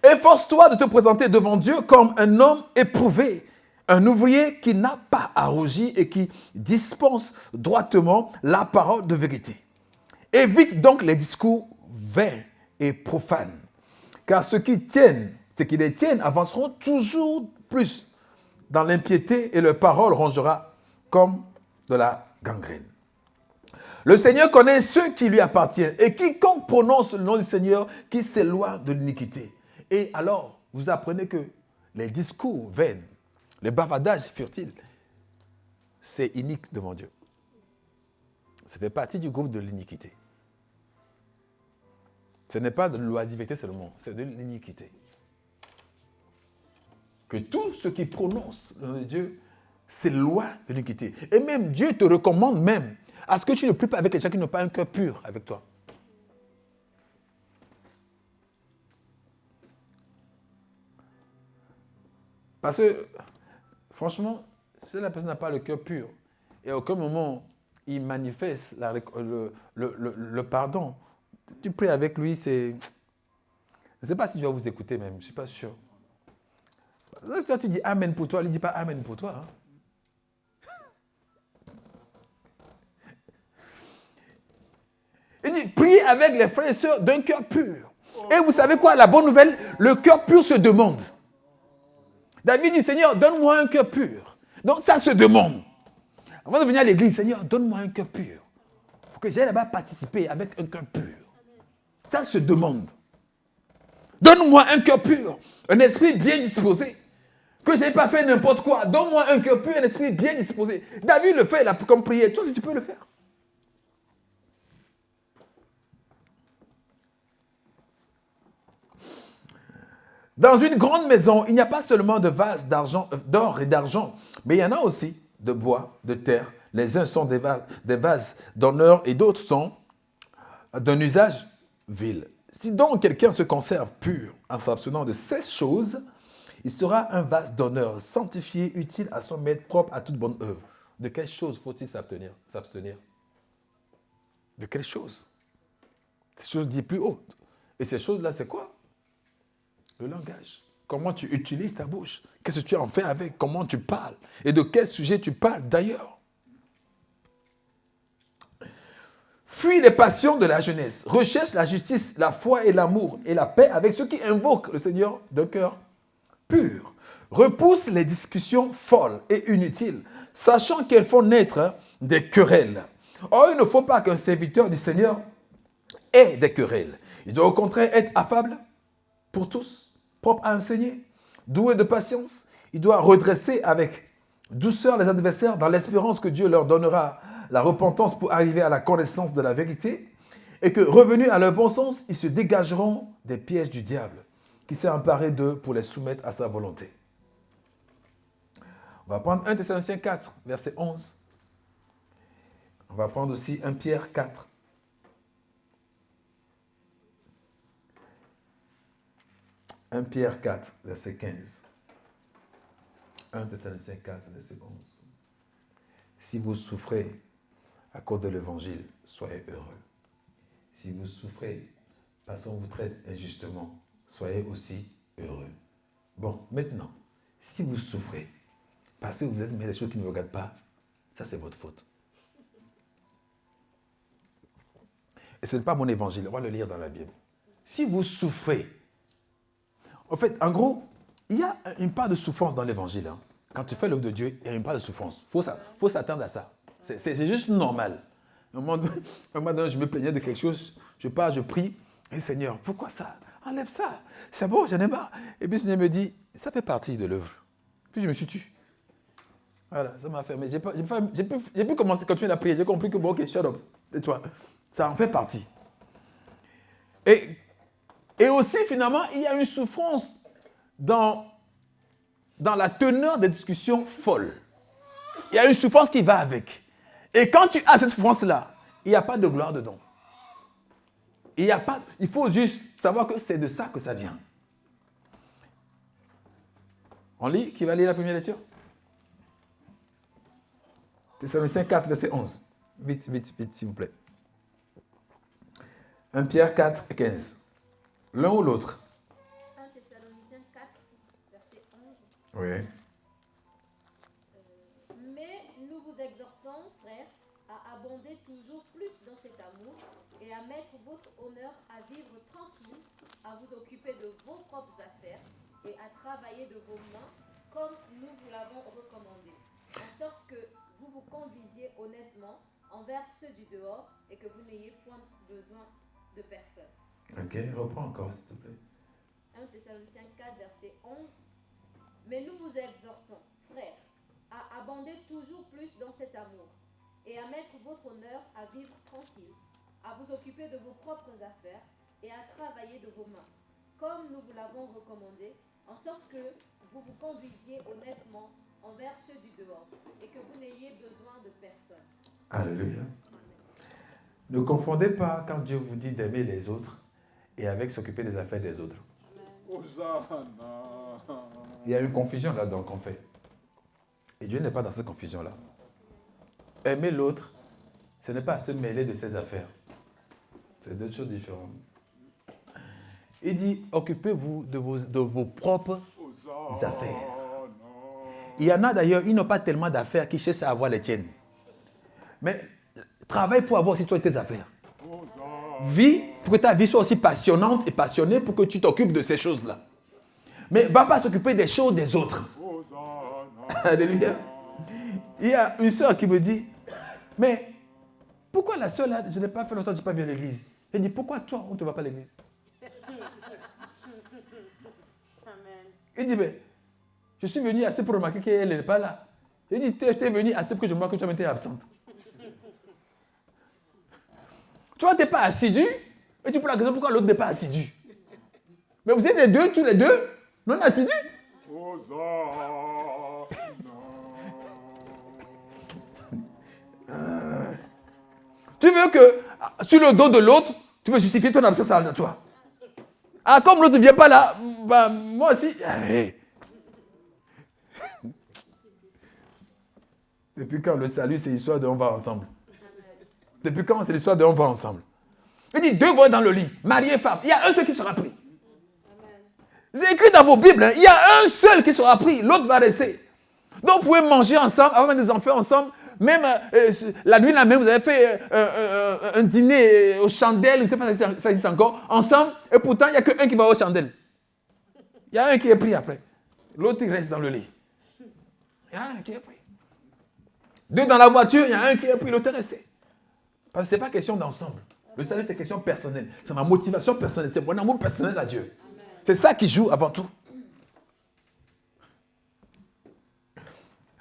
Efforce-toi de te présenter devant Dieu comme un homme éprouvé, un ouvrier qui n'a pas à rougir et qui dispense droitement la parole de vérité. Évite donc les discours vains et profanes, car ceux qui les tiennent avanceront toujours plus dans l'impiété et leur parole rongera comme de la gangrène. Le Seigneur connaît ceux qui lui appartiennent et quiconque prononce le nom du Seigneur qui s'éloigne de l'iniquité. Et alors, vous apprenez que les discours vains, les bavardages futiles, c'est inique devant Dieu. Ça fait partie du groupe de l'iniquité. Ce n'est pas de l'oisiveté seulement, c'est de l'iniquité. Que tout ce qui prononce le nom de Dieu s'éloigne de l'iniquité. Et même Dieu te recommande même à ce que tu ne pries pas avec les gens qui n'ont pas un cœur pur avec toi. Parce que, franchement, si la personne n'a pas le cœur pur, et à aucun moment il manifeste le pardon, tu pries avec lui, c'est... Je ne sais pas si je vais vous écouter même, je ne suis pas sûr. Toi, tu dis Amen pour toi, lui ne dit pas Amen pour toi. Hein? Il dit, priez avec les frères et sœurs d'un cœur pur. Et vous savez quoi, la bonne nouvelle, le cœur pur se demande. David dit, Seigneur, donne-moi un cœur pur. Donc ça se demande. Avant de venir à l'église, Seigneur, donne-moi un cœur pur. Il faut que j'aille là-bas participer avec un cœur pur. Ça se demande. Donne-moi un cœur pur, un esprit bien disposé. Que je n'ai pas fait n'importe quoi. Donne-moi un cœur pur, un esprit bien disposé. David le fait, il a comme prière. Toi aussi, tu peux le faire. Dans une grande maison, il n'y a pas seulement de vases d'or et d'argent, mais il y en a aussi de bois, de terre. Les uns sont des vases d'honneur et d'autres sont d'un usage vil. Si donc quelqu'un se conserve pur en s'abstenant de ces choses, il sera un vase d'honneur, sanctifié, utile à son maître, propre à toute bonne œuvre. De quelle chose faut-il s'abstenir? De quelle chose? Ces choses dites plus hautes. Et ces choses-là, c'est quoi? Le langage. Comment tu utilises ta bouche? Qu'est-ce que tu en fais avec? Comment tu parles? Et de quel sujet tu parles d'ailleurs? Fuis les passions de la jeunesse. Recherche la justice, la foi et l'amour et la paix avec ceux qui invoquent le Seigneur d'un cœur pur. Repousse les discussions folles et inutiles, sachant qu'elles font naître des querelles. Or, il ne faut pas qu'un serviteur du Seigneur ait des querelles. Il doit au contraire être affable pour tous, propre à enseigner, doué de patience. Il doit redresser avec douceur les adversaires dans l'espérance que Dieu leur donnera la repentance pour arriver à la connaissance de la vérité et que, revenus à leur bon sens, ils se dégageront des pièges du diable qui s'est emparé d'eux pour les soumettre à sa volonté. On va prendre 1 Thessaloniciens 4, verset 11. On va prendre aussi 1 Pierre 4. 1 Pierre 4, verset 15. 1 Thessaloniciens 4, verset 11. Si vous souffrez à cause de l'évangile, soyez heureux. Si vous souffrez parce qu'on vous traite injustement, soyez aussi heureux. Bon, maintenant, si vous souffrez parce que vous êtes mais des choses qui ne vous regardent pas, ça c'est votre faute. Et ce n'est pas mon évangile, on va le lire dans la Bible. Si vous souffrez, en fait, en gros, Il y a une part de souffrance dans l'évangile. Hein. Quand tu fais l'œuvre de Dieu, il y a une part de souffrance. Il faut s'attendre à ça. C'est juste normal. À un moment donné, je me plaignais de quelque chose. Je pars, je prie. Et Seigneur, pourquoi ça? Enlève ça. C'est bon, j'en ai marre. Et puis le Seigneur me dit, ça fait partie de l'œuvre. Puis je me suis tué. Voilà, ça m'a fait. Mais j'ai pu commencer, continuer la prière. J'ai compris que bon, ok, shut up. Tais-toi. Ça en fait partie. Et aussi, finalement, il y a une souffrance dans la teneur des discussions folles. Il y a une souffrance qui va avec. Et quand tu as cette souffrance-là, il n'y a pas de gloire dedans. Il faut juste savoir que c'est de ça que ça vient. On lit? Qui va lire la première lecture? Thessaloniciens 4, verset 11. Vite, s'il vous plaît. 1 Pierre 4, 15. L'un ou l'autre? 1 Thessaloniciens 4, verset 11. Oui. Mais nous vous exhortons, frères, à abonder toujours plus dans cet amour et à mettre votre honneur à vivre tranquille, à vous occuper de vos propres affaires et à travailler de vos mains comme nous vous l'avons recommandé, en sorte que vous vous conduisiez honnêtement envers ceux du dehors et que vous n'ayez point besoin de personne. Ok, reprends encore, s'il te plaît. 1 Thessaloniciens 4, verset 11. Mais nous vous exhortons, frères, à abonder toujours plus dans cet amour et à mettre votre honneur à vivre tranquille, à vous occuper de vos propres affaires et à travailler de vos mains, comme nous vous l'avons recommandé, en sorte que vous vous conduisiez honnêtement envers ceux du dehors et que vous n'ayez besoin de personne. Alléluia. Ne confondez pas quand Dieu vous dit d'aimer les autres et avec s'occuper des affaires des autres. Hosanna. Il y a une confusion là-dedans qu'on fait. Et Dieu n'est pas dans cette confusion-là. Aimer l'autre, ce n'est pas se mêler de ses affaires. C'est deux choses différentes. Il dit, occupez-vous de vos propres affaires. Il y en a d'ailleurs, ils n'ont pas tellement d'affaires qui cherchent à avoir les tiennes. Mais travaille pour avoir aussi toi tes affaires. Vis pour que ta vie soit aussi passionnante et passionnée pour que tu t'occupes de ces choses-là. Mais ne va pas s'occuper des choses des autres. Alléluia. Il y a une sœur qui me dit, mais pourquoi la sœur là, je n'ai pas fait longtemps que je n'ai pas vu à l'église. Elle dit, pourquoi toi, on ne te va pas à l'église? Il dit, mais je suis venu assez pour remarquer qu'elle n'est pas là. Il dit, tu es venu assez pour que je remarque que tu as été absente. Toi, tu n'es pas assidu, et tu prends la question pourquoi l'autre n'est pas assidu. Mais vous êtes les deux, tous les deux, non assidus. Tu veux que, sur le dos de l'autre, tu veux justifier ton absence à toi. Ah, comme l'autre ne vient pas là, bah, moi aussi. Hey. Depuis quand le salut, c'est l'histoire de on va ensemble? Depuis quand c'est l'histoire de on va ensemble? Il dit, deux vont dans le lit, mari et femme. Il y a un seul qui sera pris. C'est écrit dans vos Bibles, hein, il y a un seul qui sera pris, l'autre va rester. Donc vous pouvez manger ensemble, avoir des enfants ensemble. Même la nuit là même, vous avez fait un dîner aux chandelles, je ne sais pas si ça existe encore, ensemble, et pourtant il n'y a qu'un qui va aux chandelles. Il y a un qui est pris après. L'autre il reste dans le lit. Il y a un qui est pris. Deux dans la voiture, il y a un qui est pris, l'autre est resté. Parce que ce n'est pas question d'ensemble. Le salut, c'est question personnelle. C'est ma motivation personnelle. C'est mon amour personnel à Dieu. C'est ça qui joue avant tout.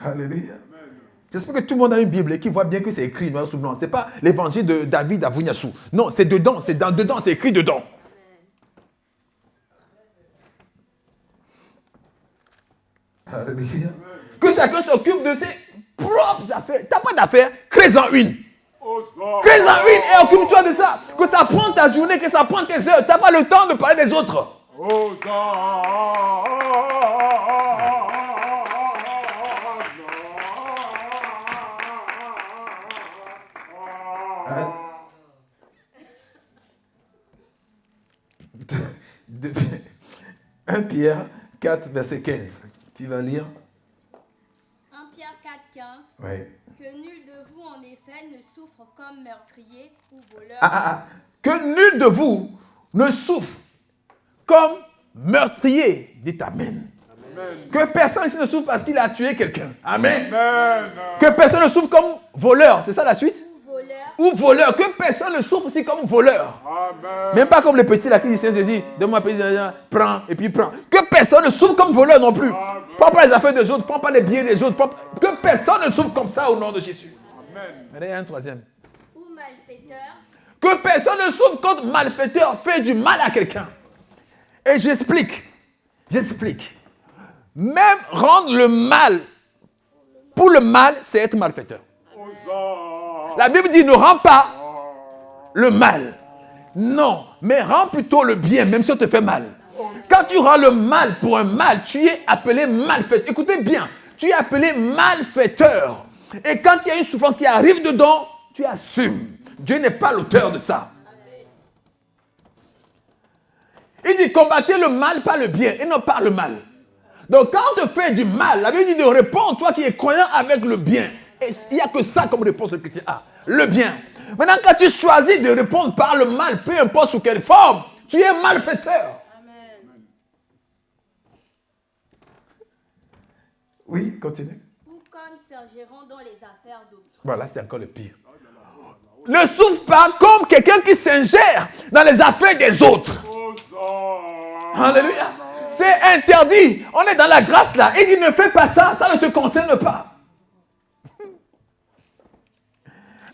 Alléluia. J'espère que tout le monde a une Bible et qu'il voit bien que c'est écrit noir sur blanc. Ce n'est pas l'évangile de David à Vunyasu. Non, c'est dedans, dedans, c'est écrit dedans. Alléluia. Que chacun s'occupe de ses propres affaires. Tu n'as pas d'affaires, crée-en une. Crée-en une et occupe-toi de ça. Que ça prend ta journée, que ça prend tes heures. Tu n'as pas le temps de parler des autres. Depuis 1 Pierre 4, verset 15. Qui va lire? 1 Pierre 4, 15. Oui. Que nul de vous, en effet, ne souffre comme meurtrier ou voleur. Que nul de vous ne souffre comme meurtrier. Dites Amen. Que personne ici ne souffre parce qu'il a tué quelqu'un. Amen. Amen. Que personne ne souffre comme voleur. C'est ça la suite? Voleur. Ou voleur. Que personne ne souffre aussi comme voleur. Amen. Même pas comme les petits là qui disent Jésus, donne-moi un petit, prends et puis prends. Que personne ne souffre comme voleur non plus. Prends pas les affaires des autres, prends pas les billets des autres. Que personne ne souffre comme ça au nom de Jésus. Amen. Mais il y a un troisième. Ou malfaiteur. Que personne ne souffre quand malfaiteur fait du mal à quelqu'un. Et j'explique. Même rendre le mal pour le mal, c'est être malfaiteur. Hosanna. La Bible dit ne rends pas le mal. Non, mais rends plutôt le bien, même si on te fait mal. Quand tu rends le mal pour un mal, tu es appelé malfaiteur. Écoutez bien, tu es appelé malfaiteur. Et quand il y a une souffrance qui arrive dedans, tu assumes. Dieu n'est pas l'auteur de ça. Il dit combattez le mal, pas le bien, et non pas le mal. Donc quand on te fait du mal, la Bible dit de répondre, toi qui es croyant, avec le bien. Et il n'y a que ça comme réponse le chrétien a, le bien. Maintenant, quand tu choisis de répondre par le mal, peu importe sous quelle forme, tu es malfaiteur. Amen. Oui, continue. Ou comme s'ingérant dans les affaires d'autrui. Voilà, c'est encore le pire. Ne souffre pas comme quelqu'un qui s'ingère dans les affaires des autres. Hosanna. Alléluia. C'est interdit. On est dans la grâce là. Il dit ne fais pas ça, ça ne te concerne pas.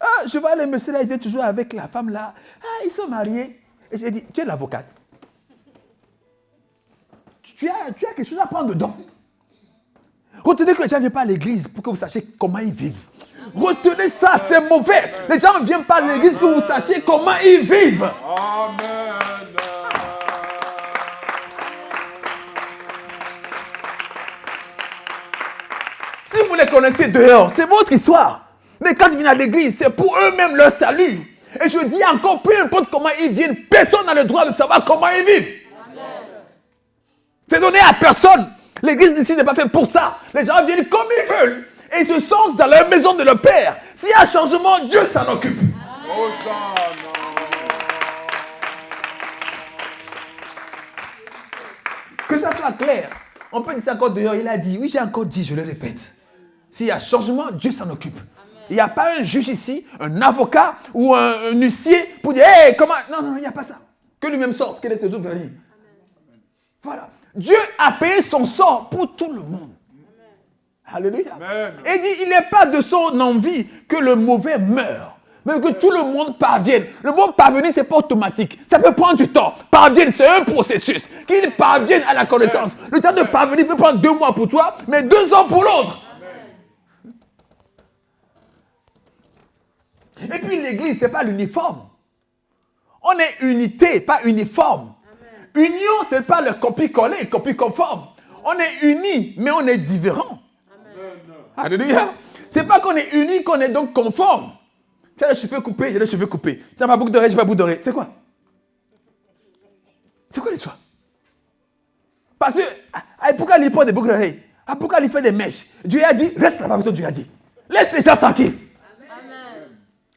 Ah, je vois le monsieur là, il vient toujours avec la femme là. Ah, ils sont mariés. Et j'ai dit, tu es l'avocate. Tu as quelque chose à prendre dedans. Retenez que les gens ne viennent pas à l'église pour que vous sachiez comment ils vivent. Retenez ça, c'est mauvais. Les gens ne viennent pas à l'église pour que vous sachiez comment ils vivent. Amen. Si vous les connaissez dehors, c'est votre histoire. Mais quand ils viennent à l'église, c'est pour eux-mêmes leur salut. Et je dis encore, peu importe comment ils viennent, personne n'a le droit de savoir comment ils vivent. C'est donné à personne. L'église ici n'est pas faite pour ça. Les gens viennent comme ils veulent. Et ils se sentent dans la maison de leur père. S'il y a un changement, Dieu s'en occupe. Hosanna. Que ça soit clair. On peut dire ça encore dehors. Il a dit, oui, j'ai encore dit, je le répète. S'il y a changement, Dieu s'en occupe. Il n'y a pas un juge ici, un avocat ou un huissier pour dire, hé, comment. Non, non, il n'y a pas ça. Que lui-même sorte, que les autres venir. Voilà. Dieu a payé son sort pour tout le monde. Alléluia. Amen. Et il dit, il n'est pas de son envie que le mauvais meure, mais que tout le monde parvienne. Le mot parvenir, ce n'est pas automatique. Ça peut prendre du temps. Parvienne, c'est un processus. Qu'il parvienne à la connaissance. Le temps de parvenir peut prendre 2 mois pour toi, mais 2 ans pour l'autre. Et puis l'église, ce n'est pas l'uniforme. On est unité, pas uniforme. Amen. Union, ce n'est pas le copie-coller, copie-conforme. On est unis, mais on est différents. Alléluia. Ce n'est pas qu'on est unis, qu'on est donc conforme. Tu as les cheveux coupés, j'ai les cheveux coupés. Tu n'as pas boucle d'oreille, j'ai pas boucle d'oreille. C'est quoi? C'est quoi l'histoire? Parce que, pourquoi il porte des boucles d'oreilles? Pourquoi il fait des mèches? Dieu a dit, reste là-bas, Dieu a dit. Laisse les gens tranquilles.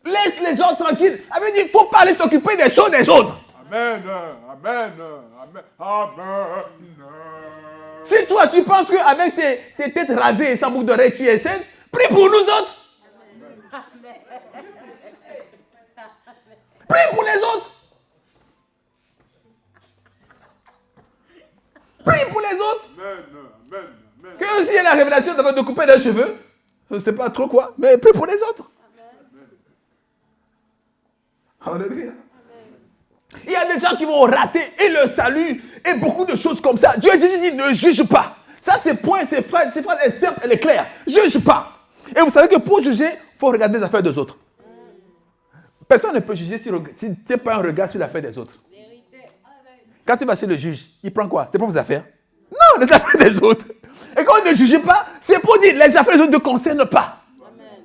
Laisse les gens tranquilles. Il dit, il ne faut pas aller t'occuper des choses des autres. Amen. Amen. Amen. Amen. Si toi, tu penses qu'avec tes têtes rasées et sans boucle d'oreille, tu es sainte, prie pour nous autres. Prie pour les autres. Prie pour les autres. Amen. Que s'il y a la révélation de couper les cheveux, je ne sais pas trop quoi, mais prie pour les autres. Alléluia. Il y a des gens qui vont rater et le salut et beaucoup de choses comme ça. Dieu dit ne juge pas. Ça, c'est point, c'est phrase est simple, elle est claire. Juge pas. Et vous savez que pour juger, il faut regarder les affaires des autres. Personne ne peut juger si tu n'as pas un regard sur l'affaire des autres. Quand tu vas chez le juge, il prend quoi? Ses propres affaires? Non, les affaires des autres. Et quand on ne juge pas, c'est pour dire les affaires des autres ne te concernent pas. Amen.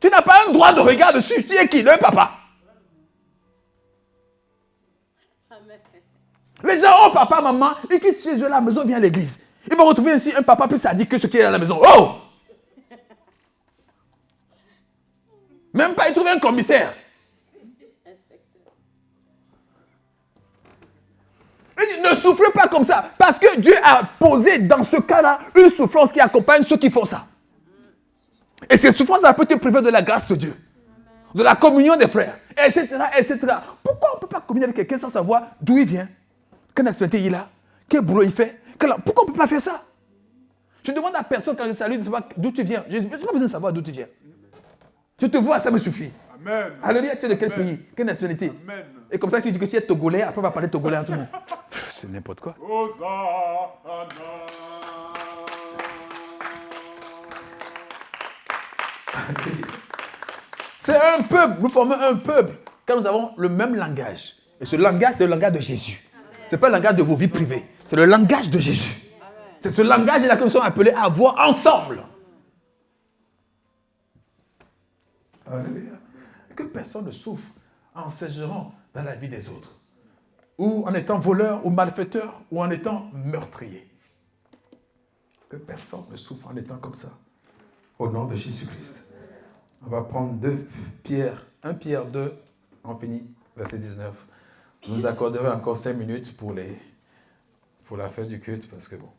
Tu n'as pas un droit de regard dessus. Tu es qui? Le papa. Amen. Les gens, oh papa, maman, ils quittent chez eux à la maison, viennent à l'église. Ils vont retrouver ainsi un papa plus sadique que ce qui est à la maison. Oh! Même pas, ils trouvent un commissaire. dit, ne souffrez pas comme ça. Parce que Dieu a posé dans ce cas-là une souffrance qui accompagne ceux qui font ça. Et cette souffrance-là peut te priver de la grâce de Dieu. De la communion des frères, etc., etc. Pourquoi on ne peut pas communier avec quelqu'un sans savoir d'où il vient, quelle nationalité il a, quel boulot il fait? Pourquoi on ne peut pas faire ça? Je demande à personne quand je salue de savoir d'où tu viens. Je n'ai pas besoin de savoir d'où tu viens. Je te vois, ça me suffit. Amen. Alléluia, tu es de quel Amen. pays? Quelle nationalité? Amen. Et comme ça, tu dis que tu es togolais, après on va parler togolais à tout le monde. C'est n'importe quoi. Hosanna. C'est un peuple, nous formons un peuple quand nous avons le même langage. Et ce langage, c'est le langage de Jésus. Ce n'est pas le langage de vos vies privées, c'est le langage de Jésus. C'est ce langage-là que nous sommes appelés à avoir ensemble. Alléluia. Que personne ne souffre en séjournant dans la vie des autres. Ou en étant voleur ou malfaiteur ou en étant meurtrier. Que personne ne souffre en étant comme ça. Au nom de Jésus-Christ. On va prendre 1 Pierre 2, on finit, verset 19. Vous nous accorderez encore 5 minutes pour la fin du culte, parce que bon,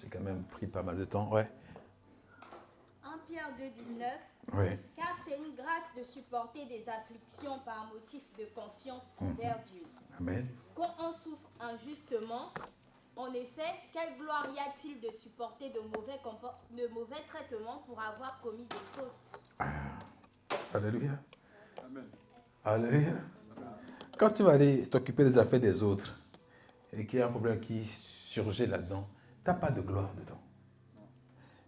j'ai quand même pris pas mal de temps. Ouais. 1 Pierre 2, 19. Oui. Car c'est une grâce de supporter des afflictions par motif de conscience envers Dieu. Amen. Quand on souffre injustement, en effet, quelle gloire y a-t-il de supporter de mauvais traitements pour avoir commis des fautes? Alléluia. Amen. Alléluia. Quand tu vas aller t'occuper des affaires des autres et qu'il y a un problème qui surgit là-dedans, tu n'as pas de gloire dedans.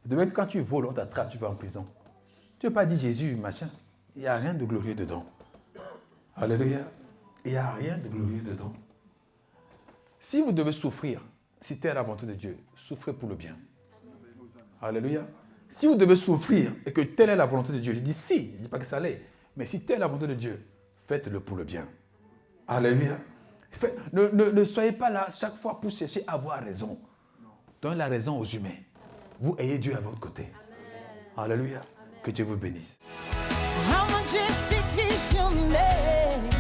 De même, quand tu voles, on t'attrape, tu vas en prison. Tu n'as pas dit Jésus, machin. Il n'y a rien de glorieux dedans. Alléluia. Il n'y a rien de glorieux dedans. Si vous devez souffrir, si telle est la volonté de Dieu, souffrez pour le bien. Alléluia. Si vous devez souffrir et que telle est la volonté de Dieu, je dis si, je ne dis pas que ça l'est, mais si telle est la volonté de Dieu, faites-le pour le bien. Alléluia. Ne soyez pas là chaque fois pour chercher à avoir raison. Donnez la raison aux humains. Vous ayez Dieu à votre côté. Alléluia. Que Dieu vous bénisse. How majestic is your name.